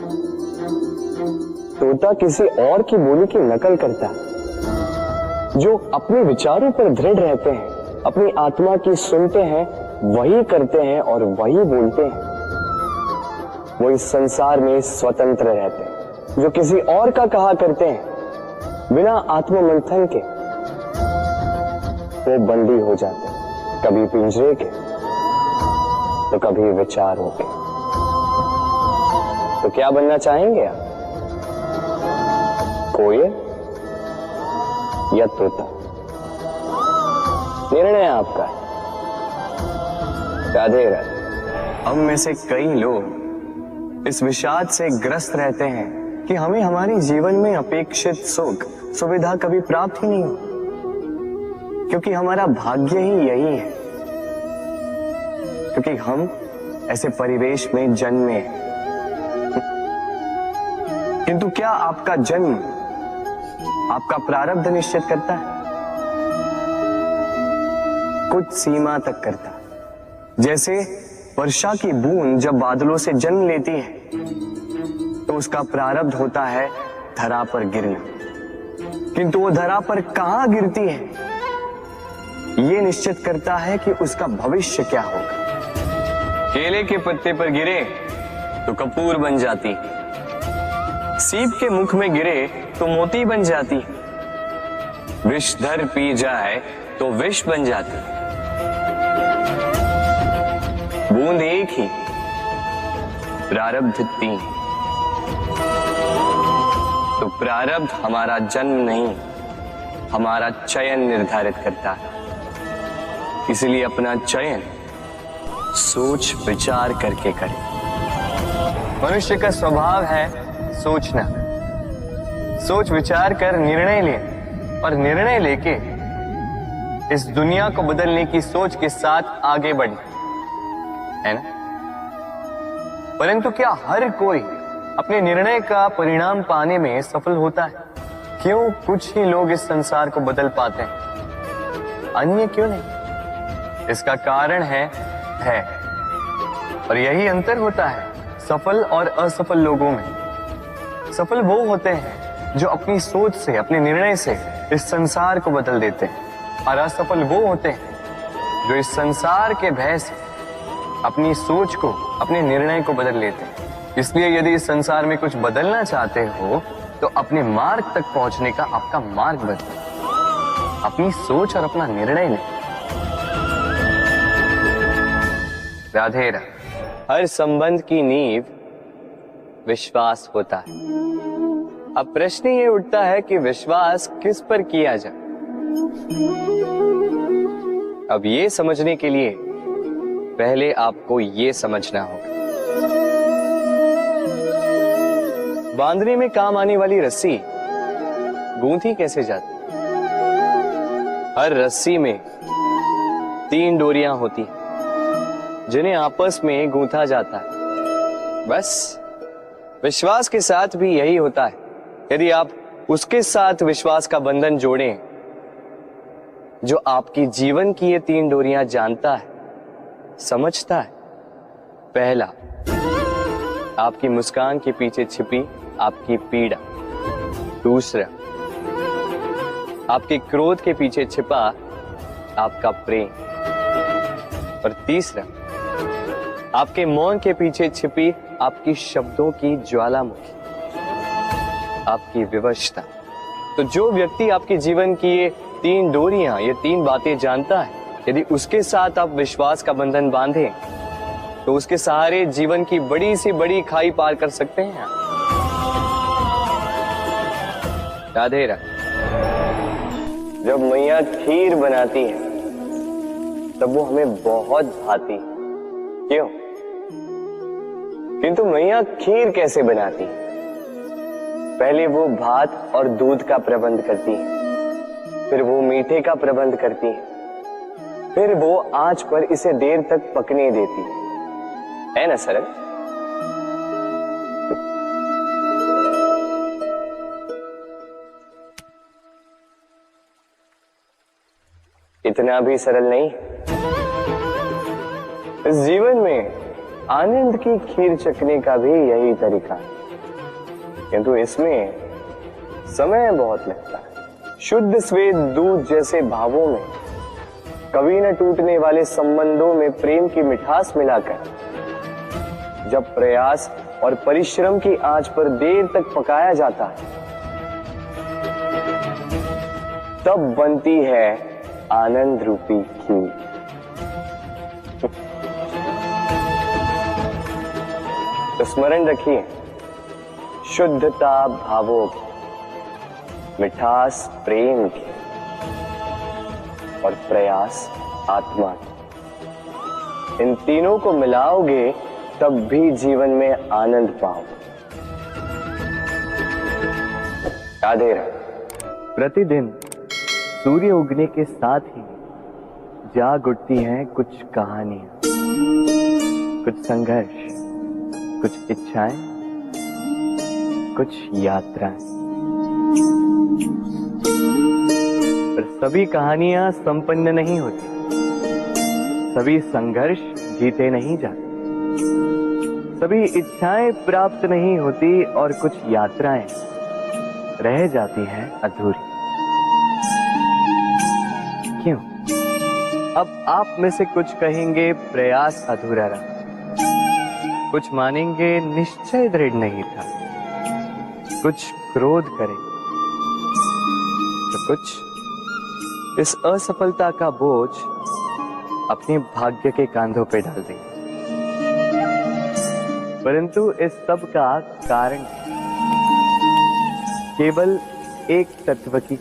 तोता किसी और की बोली की नकल करता है। जो अपने विचारों पर दृढ़ रहते हैं, अपनी आत्मा की सुनते हैं, वही करते हैं और वही बोलते हैं। वो इस संसार में स्वतंत्र रहते हैं। जो किसी और का कहा करते हैं बिना आत्ममंथन के, वो बंदी हो जाते हैं, कभी पिंजरे के तो कभी विचारों के। तो क्या बनना चाहेंगे आप? कोयल या तोता? निर्णय आपका है। राधे राधे। हम में से कई लोग इस विषाद से ग्रस्त रहते हैं कि हमें हमारे जीवन में अपेक्षित सुख सुविधा कभी प्राप्त ही नहीं हो, क्योंकि हमारा भाग्य ही यही है, क्योंकि हम ऐसे परिवेश में जन्मे हैं। किंतु क्या आपका जन्म आपका प्रारब्ध निश्चित करता है? कुछ सीमा तक करता है। जैसे वर्षा की बूंद जब बादलों से जन्म लेती है तो उसका प्रारब्ध होता है धरा पर गिरना, किंतु वो धरा पर कहां गिरती है यह निश्चित करता है कि उसका भविष्य क्या होगा। केले के पत्ते पर गिरे तो कपूर बन जाती, सीप के मुख में गिरे तो मोती बन जाती, विषधर पी जाए तो विष बन जाती। बूंद एक ही, प्रारब्ध तीन। तो प्रारब्ध हमारा जन्म नहीं, हमारा चयन निर्धारित करता है। इसलिए अपना चयन सोच विचार करके करें। मनुष्य का स्वभाव है सोचना, सोच विचार कर निर्णय ले और निर्णय लेके इस दुनिया को बदलने की सोच के साथ आगे बढ़े, है ना? परंतु क्या हर कोई अपने निर्णय का परिणाम पाने में सफल होता है? क्यों कुछ ही लोग इस संसार को बदल पाते हैं, अन्य क्यों नहीं? इसका कारण है भय, और यही अंतर होता है सफल और असफल लोगों में। सफल वो होते हैं जो अपनी सोच से, अपने निर्णय से इस संसार को बदल देते हैं, और असफल वो होते हैं जो इस संसार के भय से अपनी सोच को, अपने निर्णय को बदल लेते हैं। इसलिए यदि इस संसार में कुछ बदलना चाहते हो तो अपने मार्ग तक पहुंचने का आपका मार्ग बदलो, अपनी सोच और अपना निर्णय लें। राधे राधे। हर संबंध की नींव विश्वास होता है। अब प्रश्न ये उठता है कि विश्वास किस पर किया जाए। अब ये समझने के लिए पहले आपको ये समझना होगा, बांधने में काम आने वाली रस्सी गूंथी कैसे जाती? हर रस्सी में 3 डोरियां होती हैं जिन्हें आपस में गूंथा जाता है। बस विश्वास के साथ भी यही होता है। यदि आप उसके साथ विश्वास का बंधन जोड़ें जो आपकी जीवन की ये 3 डोरियां जानता है, समझता है। पहला, आपकी मुस्कान के पीछे छिपी आपकी पीड़ा। दूसरा, आपके क्रोध के पीछे छिपा आपका प्रेम। और तीसरा, आपके मौन के पीछे छिपी आपकी शब्दों की ज्वालामुखी, आपकी विवशता। तो जो व्यक्ति आपके जीवन की ये 3 डोरियां, ये 3 बातें जानता है, यदि उसके साथ आप विश्वास का बंधन बांधें तो उसके सहारे जीवन की बड़ी से बड़ी खाई पार कर सकते हैं आप। राधे राधे। जब मैया खीर बनाती है तब वो हमें बहुत भाती, क्यों? किंतु मैया खीर कैसे बनाती? पहले वो भात और दूध का प्रबंध करती है, फिर वो मीठे का प्रबंध करती है, फिर वो आंच पर इसे देर तक पकने देती है ना सरल? इतना भी सरल नहीं। इस जीवन में आनंद की खीर चखने का भी यही तरीका है, किंतु इसमें समय बहुत लगता है। शुद्ध श्वेत दूध जैसे भावों में, कभी न टूटने वाले संबंधों में प्रेम की मिठास मिलाकर जब प्रयास और परिश्रम की आंच पर देर तक पकाया जाता है, तब बनती है आनंद रूपी खीर। तो स्मरण रखिए, शुद्धता भावों की, मिठास प्रेम की, और प्रयास आत्मा की। इन तीनों को मिलाओगे तब भी जीवन में आनंद पाओगे। राधे राधे। प्रतिदिन सूर्य उगने के साथ ही जाग उठती हैं कुछ कहानियां, कुछ संघर्ष, कुछ इच्छाएं, कुछ यात्राएं। पर सभी कहानियां संपन्न नहीं होती, सभी संघर्ष जीते नहीं जाते, सभी इच्छाएं प्राप्त नहीं होती और कुछ यात्राएं रह जाती हैं अधूरी। क्यों? अब आप में से कुछ कहेंगे प्रयास अधूरा रहा, कुछ मानेंगे निश्चय दृढ़ नहीं था, कुछ क्रोध करेंगे, तो कुछ इस असफलता का बोझ अपने भाग्य के कांधों पे डाल देंगे। परंतु इस सब का कारण केवल एक तत्व की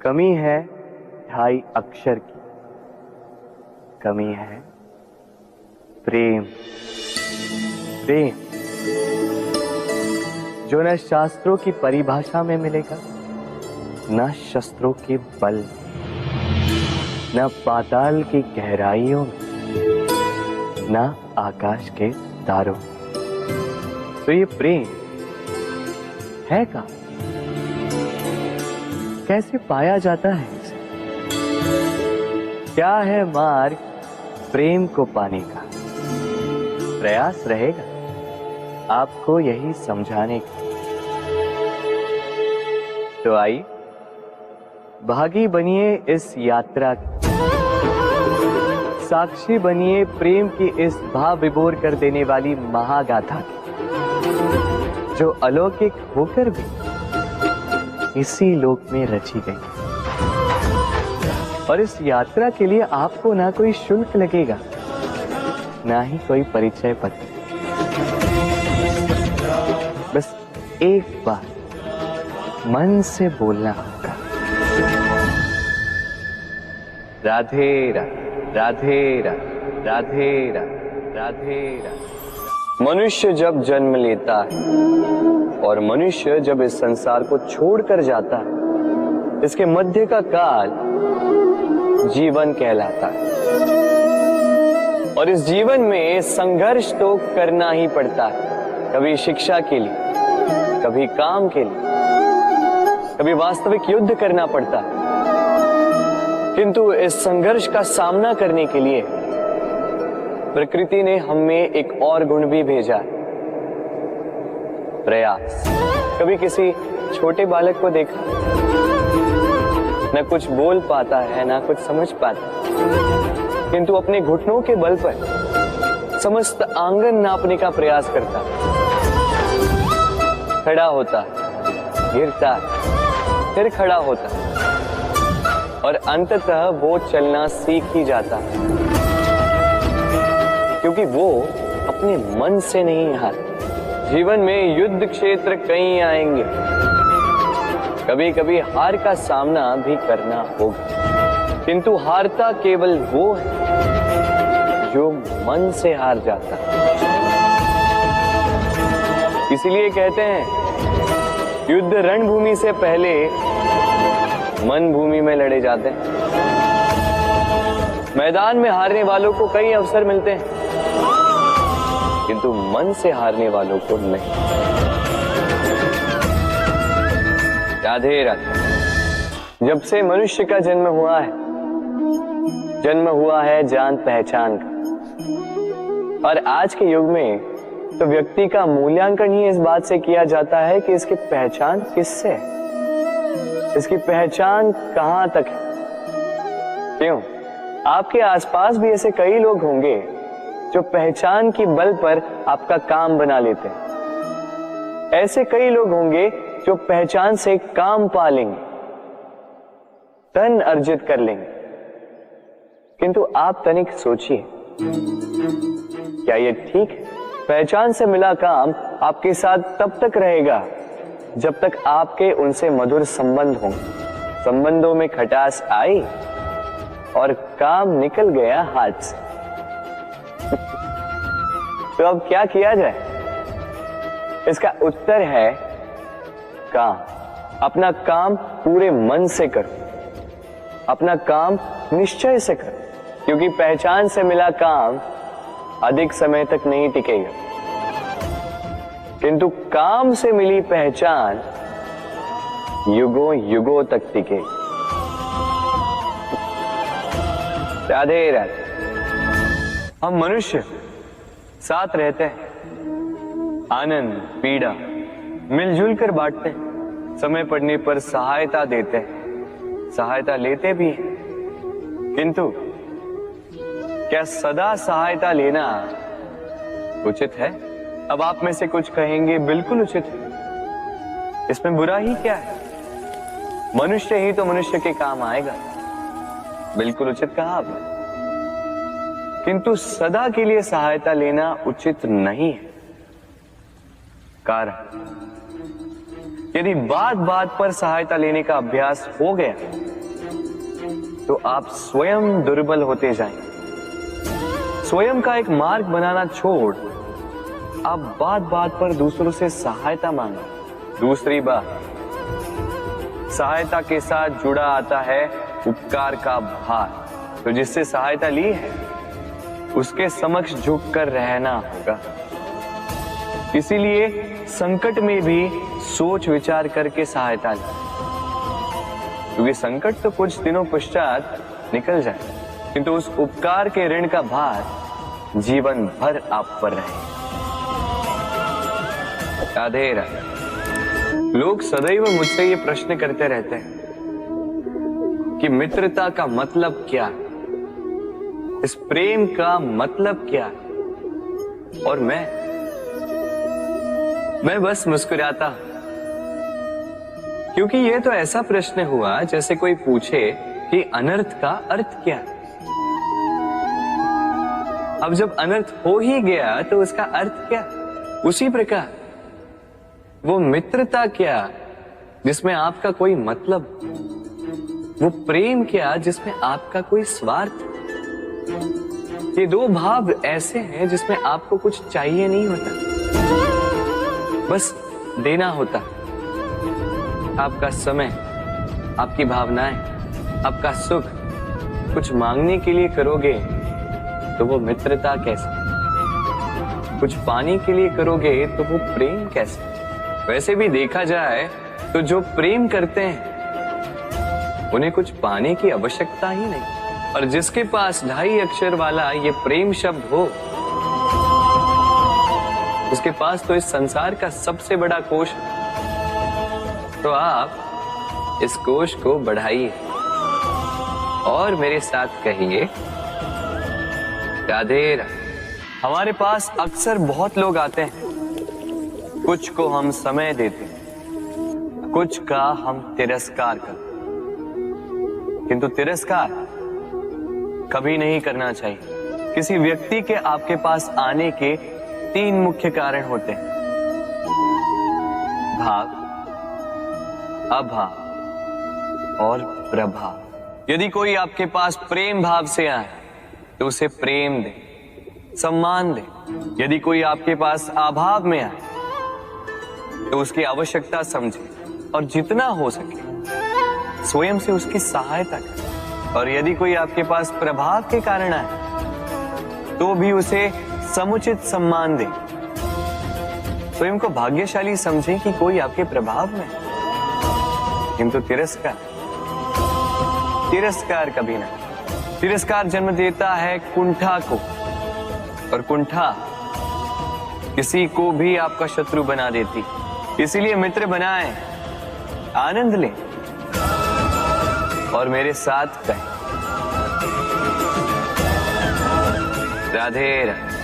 कमी है 2.5 अक्षर की। कमी है प्रेम। प्रेम जो न शास्त्रों की परिभाषा में मिलेगा, न शस्त्रों के बल, न पाताल की गहराइयों में, न आकाश के तारों। तो ये प्रेम है कहाँ? कैसे पाया जाता है इसे? क्या है मार्ग प्रेम को पाने का? प्रयास रहेगा आपको यही समझाने का। तो आइए भागी बनिए इस यात्रा की, साक्षी बनिए प्रेम की इस भाव विभोर कर देने वाली महागाथा की, जो अलौकिक होकर भी इसी लोक में रची गई। और इस यात्रा के लिए आपको ना कोई शुल्क लगेगा, ना ही कोई परिचय पत्र। बस एक बार मन से बोलना होगा, राधे राधे राधे राधे राधे राधे राधे। मनुष्य जब जन्म लेता है और मनुष्य जब इस संसार को छोड़कर जाता है, इसके मध्य का काल जीवन कहलाता है। और इस जीवन में संघर्ष तो करना ही पड़ता है, कभी शिक्षा के लिए, कभी काम के लिए, कभी वास्तविक युद्ध करना पड़ता है। किंतु इस संघर्ष का सामना करने के लिए प्रकृति ने हमें एक और गुण भी भेजा है, प्रयास। कभी किसी छोटे बालक को देखा, न कुछ बोल पाता है, ना कुछ समझ पाता, किंतु अपने घुटनों के बल पर समस्त आंगन नापने का प्रयास करता, खड़ा होता, गिरता, फिर खड़ा होता, और अंततः वो चलना सीख ही जाता, क्योंकि वो अपने मन से नहीं हार। जीवन में युद्ध क्षेत्र कई आएंगे, कभी कभी हार का सामना भी करना होगा, किंतु हारता केवल वो है जो मन से हार जाता। इसीलिए कहते हैं युद्ध रणभूमि से पहले मन भूमि में लड़े जाते हैं। मैदान में हारने वालों को कई अवसर मिलते हैं, किंतु मन से हारने वालों को नहीं। राधे राधे। जब से मनुष्य का जन्म हुआ है जान पहचान का। और आज के युग में तो व्यक्ति का मूल्यांकन ही इस बात से किया जाता है कि इसकी पहचान किससे है, इसकी पहचान कहां तक है। क्यों? आपके आसपास भी ऐसे कई लोग होंगे जो पहचान की बल पर आपका काम बना लेते हैं। ऐसे कई लोग होंगे जो पहचान से काम पा लेंगे, धन अर्जित कर लेंगे। किंतु आप तनिक सोचिए, क्या यह ठीक है? पहचान से मिला काम आपके साथ तब तक रहेगा जब तक आपके उनसे मधुर संबंध हों। संबंधों में खटास आई और काम निकल गया हाथ से। तो अब क्या किया जाए? इसका उत्तर है काम। अपना काम पूरे मन से करो, अपना काम निश्चय से करो, क्योंकि पहचान से मिला काम अधिक समय तक नहीं टिकेगा, किंतु काम से मिली पहचान युगों युगों तक टिकेगी। राधे राधे। हम मनुष्य साथ रहते हैं, आनंद पीड़ा मिलजुल कर बांटते हैं, समय पड़ने पर सहायता देते हैं, सहायता लेते भी हैं, किंतु क्या सदा सहायता लेना उचित है? अब आप में से कुछ कहेंगे बिल्कुल उचित है, इसमें बुरा ही क्या है, मनुष्य ही तो मनुष्य के काम आएगा। बिल्कुल उचित कहा आपने, किंतु सदा के लिए सहायता लेना उचित नहीं है। कारण, यदि बात बात पर सहायता लेने का अभ्यास हो गया तो आप स्वयं दुर्बल होते जाएंगे। स्वयं का एक मार्ग बनाना छोड़ आप बात बात पर दूसरों से सहायता मांगो। दूसरी बात, सहायता के साथ जुड़ा आता है उपकार का भार, तो जिससे सहायता ली है उसके समक्ष झुककर रहना होगा। इसीलिए संकट में भी सोच विचार करके सहायता लें, क्योंकि संकट तो कुछ दिनों पश्चात निकल जाए, किंतु उस उपकार के ऋण का भार जीवन भर आप पर रहे। राधे राधे। लोग सदैव मुझसे ये प्रश्न करते रहते हैं कि मित्रता का मतलब क्या, इस प्रेम का मतलब क्या, और मैं बस मुस्कुराता, क्योंकि यह तो ऐसा प्रश्न हुआ जैसे कोई पूछे कि अनर्थ का अर्थ क्या। अब जब अनर्थ हो ही गया तो उसका अर्थ क्या? उसी प्रकार वो मित्रता क्या जिसमें आपका कोई मतलब, वो प्रेम क्या जिसमें आपका कोई स्वार्थ। ये दो भाव ऐसे हैं जिसमें आपको कुछ चाहिए नहीं होता, बस देना होता। आपका समय, आपकी भावनाएं, आपका सुख कुछ मांगने के लिए करोगे तो वो मित्रता कैसे, कुछ पाने के लिए करोगे तो वो प्रेम कैसे। वैसे भी देखा जाए तो जो प्रेम करते हैं उन्हें कुछ पाने की आवश्यकता ही नहीं, और जिसके पास 2.5 अक्षर वाला ये प्रेम शब्द हो उसके पास तो इस संसार का सबसे बड़ा कोश है। तो आप इस कोश को बढ़ाइए और मेरे साथ कहिए राधे राधे। हमारे पास अक्सर बहुत लोग आते हैं, कुछ को हम समय देते हैं, कुछ का हम तिरस्कार करते हैं, किंतु तिरस्कार कभी नहीं करना चाहिए। किसी व्यक्ति के आपके पास आने के 3 मुख्य कारण होते हैं, भाव, अभाव और प्रभाव। यदि कोई आपके पास प्रेम भाव से आए तो उसे प्रेम दे, सम्मान दे। यदि कोई आपके पास अभाव में आए तो उसकी आवश्यकता समझे और जितना हो सके स्वयं से उसकी सहायता करें। और यदि कोई आपके पास प्रभाव के कारण आए तो भी उसे समुचित सम्मान दे। स्वयं को भाग्यशाली समझे कि कोई आपके प्रभाव में, किंतु तिरस्कार कभी ना। तिरस्कार जन्म देता है कुंठा को, और कुंठा किसी को भी आपका शत्रु बना देती। इसीलिए मित्र बनाएं, आनंद लें और मेरे साथ कहें राधे राधे।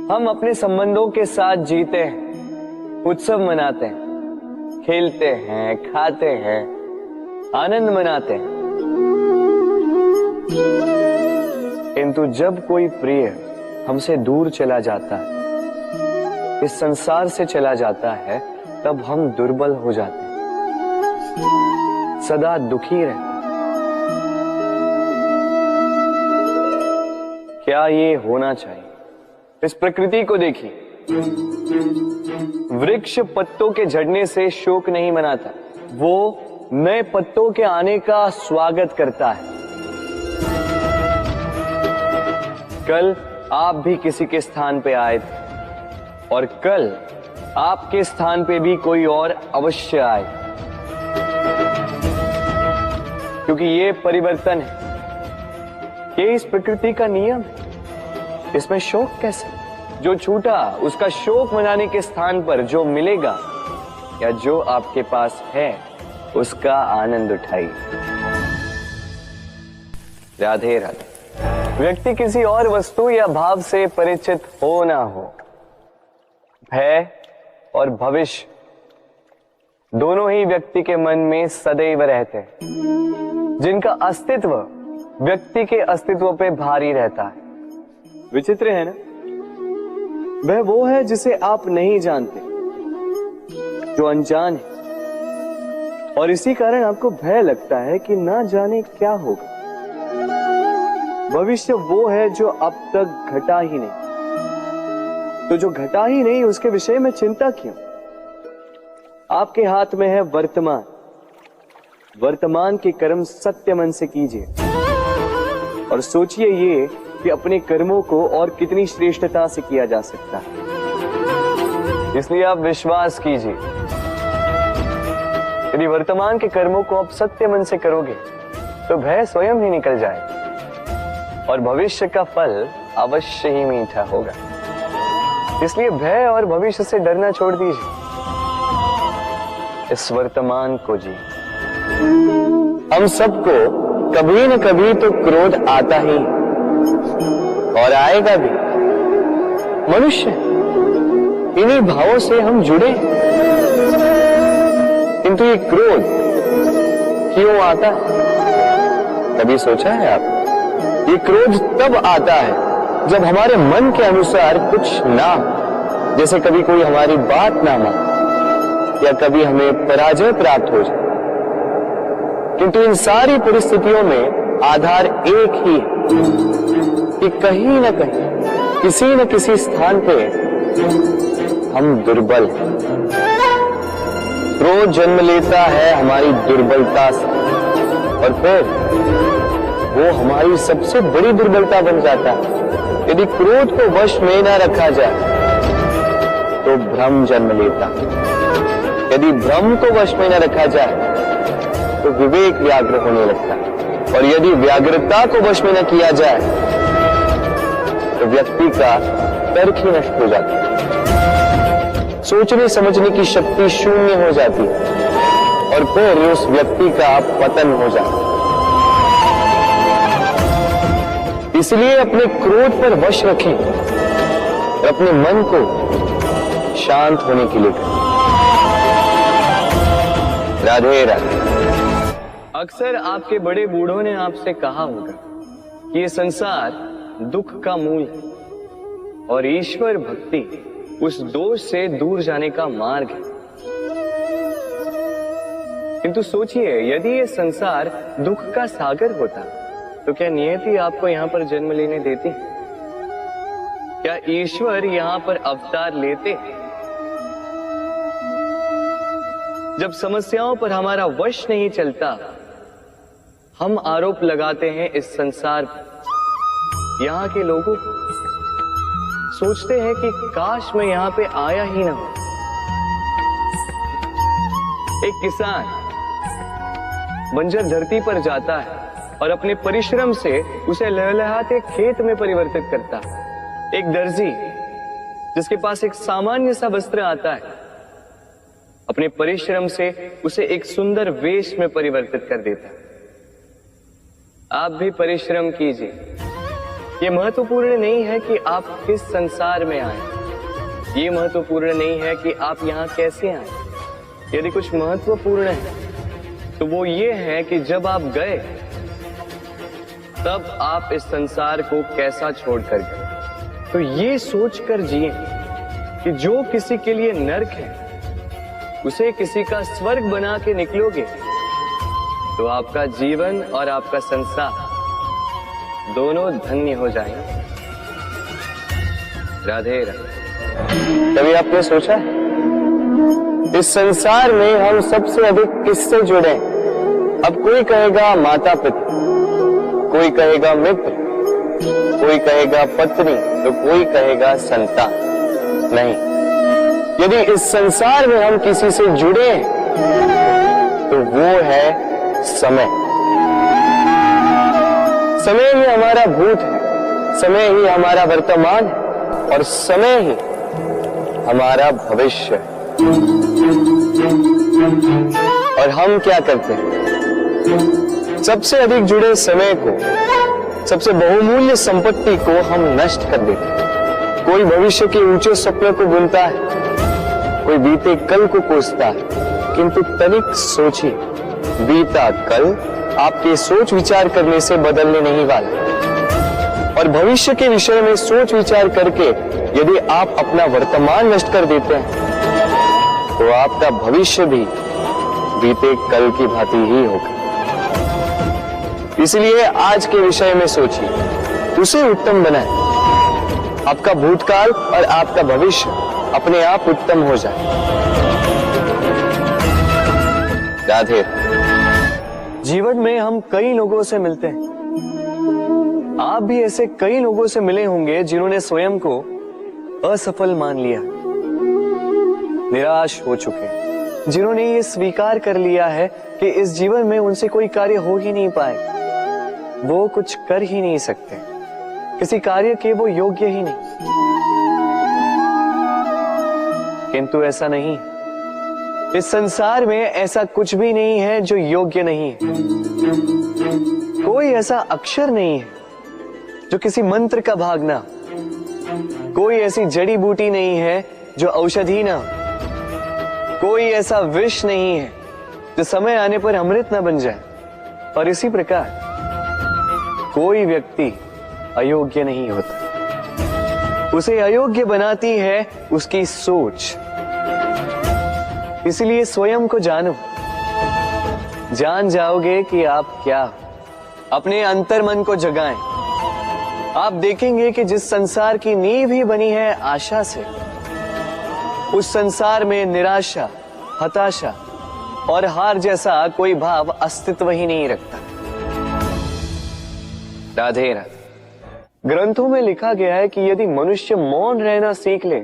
हम अपने संबंधों के साथ जीते हैं, उत्सव मनाते हैं, खेलते हैं, खाते हैं, आनंद मनाते हैं, किंतु जब कोई प्रिय हमसे दूर चला जाता है, इस संसार से चला जाता है, तब हम दुर्बल हो जाते हैं, सदा दुखी रहते। क्या ये होना चाहिए? इस प्रकृति को देखिए, वृक्ष पत्तों के झड़ने से शोक नहीं मनाता, वो नए पत्तों के आने का स्वागत करता है। कल आप भी किसी के स्थान पे आए थे और कल आपके स्थान पे भी कोई और अवश्य आए, क्योंकि ये परिवर्तन है, ये इस प्रकृति का नियम है। इसमें शोक कैसे? जो छूटा उसका शोक मनाने के स्थान पर जो मिलेगा या जो आपके पास है उसका आनंद उठाइए। राधे राधे। व्यक्ति किसी और वस्तु या भाव से परिचित हो ना हो, भय और भविष्य दोनों ही व्यक्ति के मन में सदैव रहते हैं, जिनका अस्तित्व व्यक्ति के अस्तित्व पे भारी रहता है। विचित्र है ना? वह वो है जिसे आप नहीं जानते, जो अनजान है, और इसी कारण आपको भय लगता है कि ना जाने क्या होगा। भविष्य वो है जो अब तक घटा ही नहीं, तो जो घटा ही नहीं उसके विषय में चिंता क्यों? आपके हाथ में है वर्तमान। वर्तमान के कर्म सत्य मन से कीजिए और सोचिए ये कि अपने कर्मों को और कितनी श्रेष्ठता से किया जा सकता है। इसलिए आप विश्वास कीजिए, यदि वर्तमान के कर्मों को आप सत्य मन से करोगे तो भय स्वयं ही निकल जाएगा और भविष्य का फल अवश्य ही मीठा होगा। इसलिए भय और भविष्य से डरना छोड़ दीजिए, इस वर्तमान को जी। हम सबको कभी न कभी तो क्रोध आता ही और आएगा भी। मनुष्य इन्हीं भावों से हम जुड़े, किंतु ये क्रोध क्यों आता है? कभी सोचा है आप? ये क्रोध तब आता है जब हमारे मन के अनुसार कुछ ना हो, जैसे कभी कोई हमारी बात ना माने या कभी हमें पराजय प्राप्त हो जाए। किंतु इन सारी परिस्थितियों में आधार एक ही है कि कहीं ना कहीं किसी न किसी स्थान पे हम दुर्बल हैं। क्रोध जन्म लेता है हमारी दुर्बलता से और फिर वो हमारी सबसे बड़ी दुर्बलता बन जाता है। यदि क्रोध को वश में न रखा जाए तो भ्रम जन्म लेता है। यदि भ्रम को वश में न रखा जाए तो विवेक व्याग्र होने लगता है और यदि व्याग्रता को वश में न किया जाए तो व्यक्ति का तर्क ही नष्ट हो जाता है। सोचने समझने की शक्ति शून्य हो जाती है और फिर उस व्यक्ति का पतन हो जाता है। इसलिए अपने क्रोध पर वश रखें और अपने मन को शांत होने के लिए करें। राधे राधे। अक्सर आपके बड़े बूढ़ों ने आपसे कहा होगा कि ये संसार दुख का मूल है और ईश्वर भक्ति उस दोष से दूर जाने का मार्ग है। किंतु सोचिए, यदि ये संसार दुख का सागर होता तो क्या नियति आपको यहां पर जन्म लेने देती? क्या ईश्वर यहां पर अवतार लेते? जब समस्याओं पर हमारा वश नहीं चलता, हम आरोप लगाते हैं इस संसार पर। यहां के लोगों सोचते हैं कि काश मैं यहां पे आया ही ना हो। एक किसान बंजर धरती पर जाता है और अपने परिश्रम से उसे लहलहाते खेत में परिवर्तित करता है। एक दर्जी जिसके पास एक सामान्य सा वस्त्र आता है, अपने परिश्रम से उसे एक सुंदर वेश में परिवर्तित कर देता है। आप भी परिश्रम कीजिए। ये महत्वपूर्ण नहीं है कि आप किस संसार में आए, ये महत्वपूर्ण नहीं है कि आप यहाँ कैसे आए। यदि कुछ महत्वपूर्ण है तो वो ये है कि जब आप गए तब आप इस संसार को कैसा छोड़कर गए। तो ये सोचकर जिए कि जो किसी के लिए नरक है उसे किसी का स्वर्ग बना के निकलोगे तो आपका जीवन और आपका संसार दोनों धन्य हो जाएंगे। राधे राधे। कभी आपने सोचा इस संसार में हम सबसे अधिक किससे जुड़े? अब कोई कहेगा माता पिता, कोई कहेगा मित्र, कोई कहेगा पत्नी, तो कोई कहेगा संतान। नहीं, यदि इस संसार में हम किसी से जुड़े तो वो है समय। समय ही हमारा भूत है, समय ही हमारा वर्तमान है और समय ही हमारा भविष्य है। और हम क्या करते हैं? सबसे अधिक जुड़े समय को, सबसे बहुमूल्य संपत्ति को हम नष्ट कर देते हैं। कोई भविष्य के ऊंचे सपनों को बुनता है, कोई बीते कल को कोसता है, किंतु तनिक सोचिए, बीता कल आपके सोच विचार करने से बदलने नहीं वाला। और भविष्य के विषय में सोच विचार करके यदि आप अपना वर्तमान नष्ट कर देते हैं तो आपका भविष्य भी बीते कल की भांति ही होगा। इसलिए आज के विषय में सोचिए, उसे उत्तम बनाएं। आपका भूतकाल और आपका भविष्य अपने आप उत्तम हो जाए। राधे। जीवन में हम कई लोगों से मिलते हैं। आप भी ऐसे कई लोगों से मिले होंगे जिन्होंने स्वयं को असफल मान लिया, निराश हो चुके, जिन्होंने ये स्वीकार कर लिया है कि इस जीवन में उनसे कोई कार्य हो ही नहीं पाए, वो कुछ कर ही नहीं सकते, किसी कार्य के वो योग्य ही नहीं। किंतु ऐसा नहीं, इस संसार में ऐसा कुछ भी नहीं है जो योग्य नहीं है। कोई ऐसा अक्षर नहीं है जो किसी मंत्र का भाग ना, कोई ऐसी जड़ी बूटी नहीं है जो औषधि ना, कोई ऐसा विष नहीं है जो समय आने पर अमृत ना बन जाए। और इसी प्रकार कोई व्यक्ति अयोग्य नहीं होता, उसे अयोग्य बनाती है उसकी सोच। इसलिए स्वयं को जानो, जान जाओगे कि आप क्या। अपने अंतर मन को जगाएं। आप देखेंगे कि जिस संसार की नींव ही बनी है आशा से, उस संसार में निराशा, हताशा और हार जैसा कोई भाव अस्तित्व ही नहीं रखता। राधे राधे। ग्रंथों में लिखा गया है कि यदि मनुष्य मौन रहना सीख ले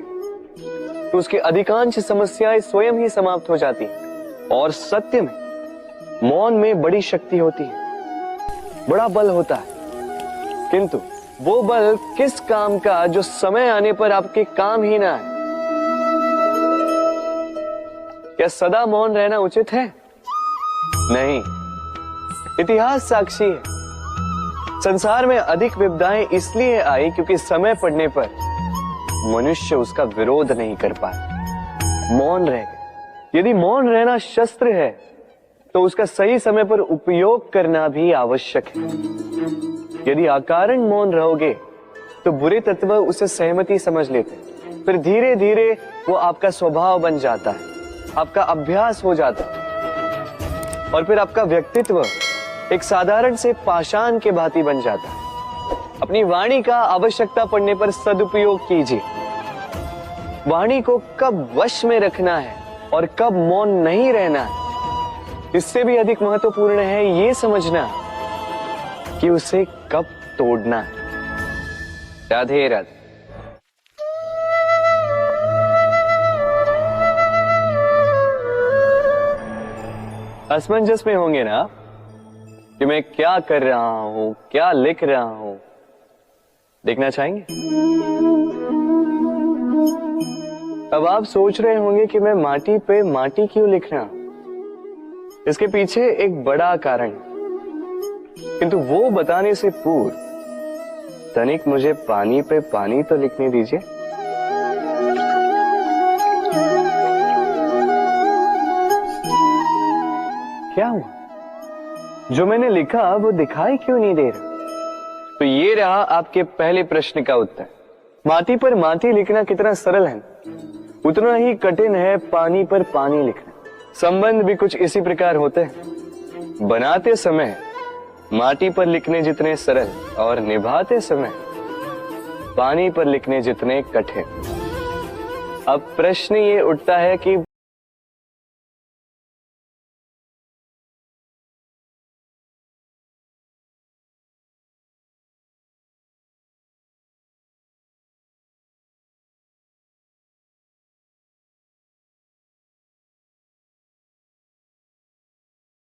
तो उसकी अधिकांश समस्याएं स्वयं ही समाप्त हो जाती हैं। और सत्य में मौन में बड़ी शक्ति होती है, बड़ा बल होता है। किंतु वो बल किस काम का जो समय आने पर आपके काम ही ना है। क्या सदा मौन रहना उचित है? नहीं। इतिहास साक्षी है, संसार में अधिक विपदाएं इसलिए आई क्योंकि समय पड़ने पर मनुष्य उसका विरोध नहीं कर पाया, मौन रह गए। यदि मौन रहना शस्त्र है तो उसका सही समय पर उपयोग करना भी आवश्यक है। यदि अकारण मौन रहोगे तो बुरे तत्व उसे सहमति समझ लेते, फिर धीरे धीरे वो आपका स्वभाव बन जाता है, आपका अभ्यास हो जाता है और फिर आपका व्यक्तित्व एक साधारण से पाषाण के भांति बन जाता है। अपनी वाणी का आवश्यकता पड़ने पर सदुपयोग कीजिए। वाणी को कब वश में रखना है और कब मौन नहीं रहना है, इससे भी अधिक महत्वपूर्ण है ये समझना कि उसे कब तोड़ना है। राधे राधे। असमंजस में होंगे ना कि मैं क्या कर रहा हूं, क्या लिख रहा हूं, देखना चाहेंगे? अब आप सोच रहे होंगे कि मैं माटी पे माटी क्यों लिख रहा हूं। इसके पीछे एक बड़ा कारण है, किंतु वो बताने से पूर्व तनिक मुझे पानी पे पानी तो लिखने दीजिए। क्या हुआ? जो मैंने लिखा वो दिखाई क्यों नहीं दे रहा? तो ये रहा आपके पहले प्रश्न का उत्तर। माटी पर माटी लिखना कितना सरल है, उतना ही कठिन है पानी पर पानी लिखना। संबंध भी कुछ इसी प्रकार होते हैं। बनाते समय माटी पर लिखने जितने सरल और निभाते समय पानी पर लिखने जितने कठिन। अब प्रश्न ये उठता है कि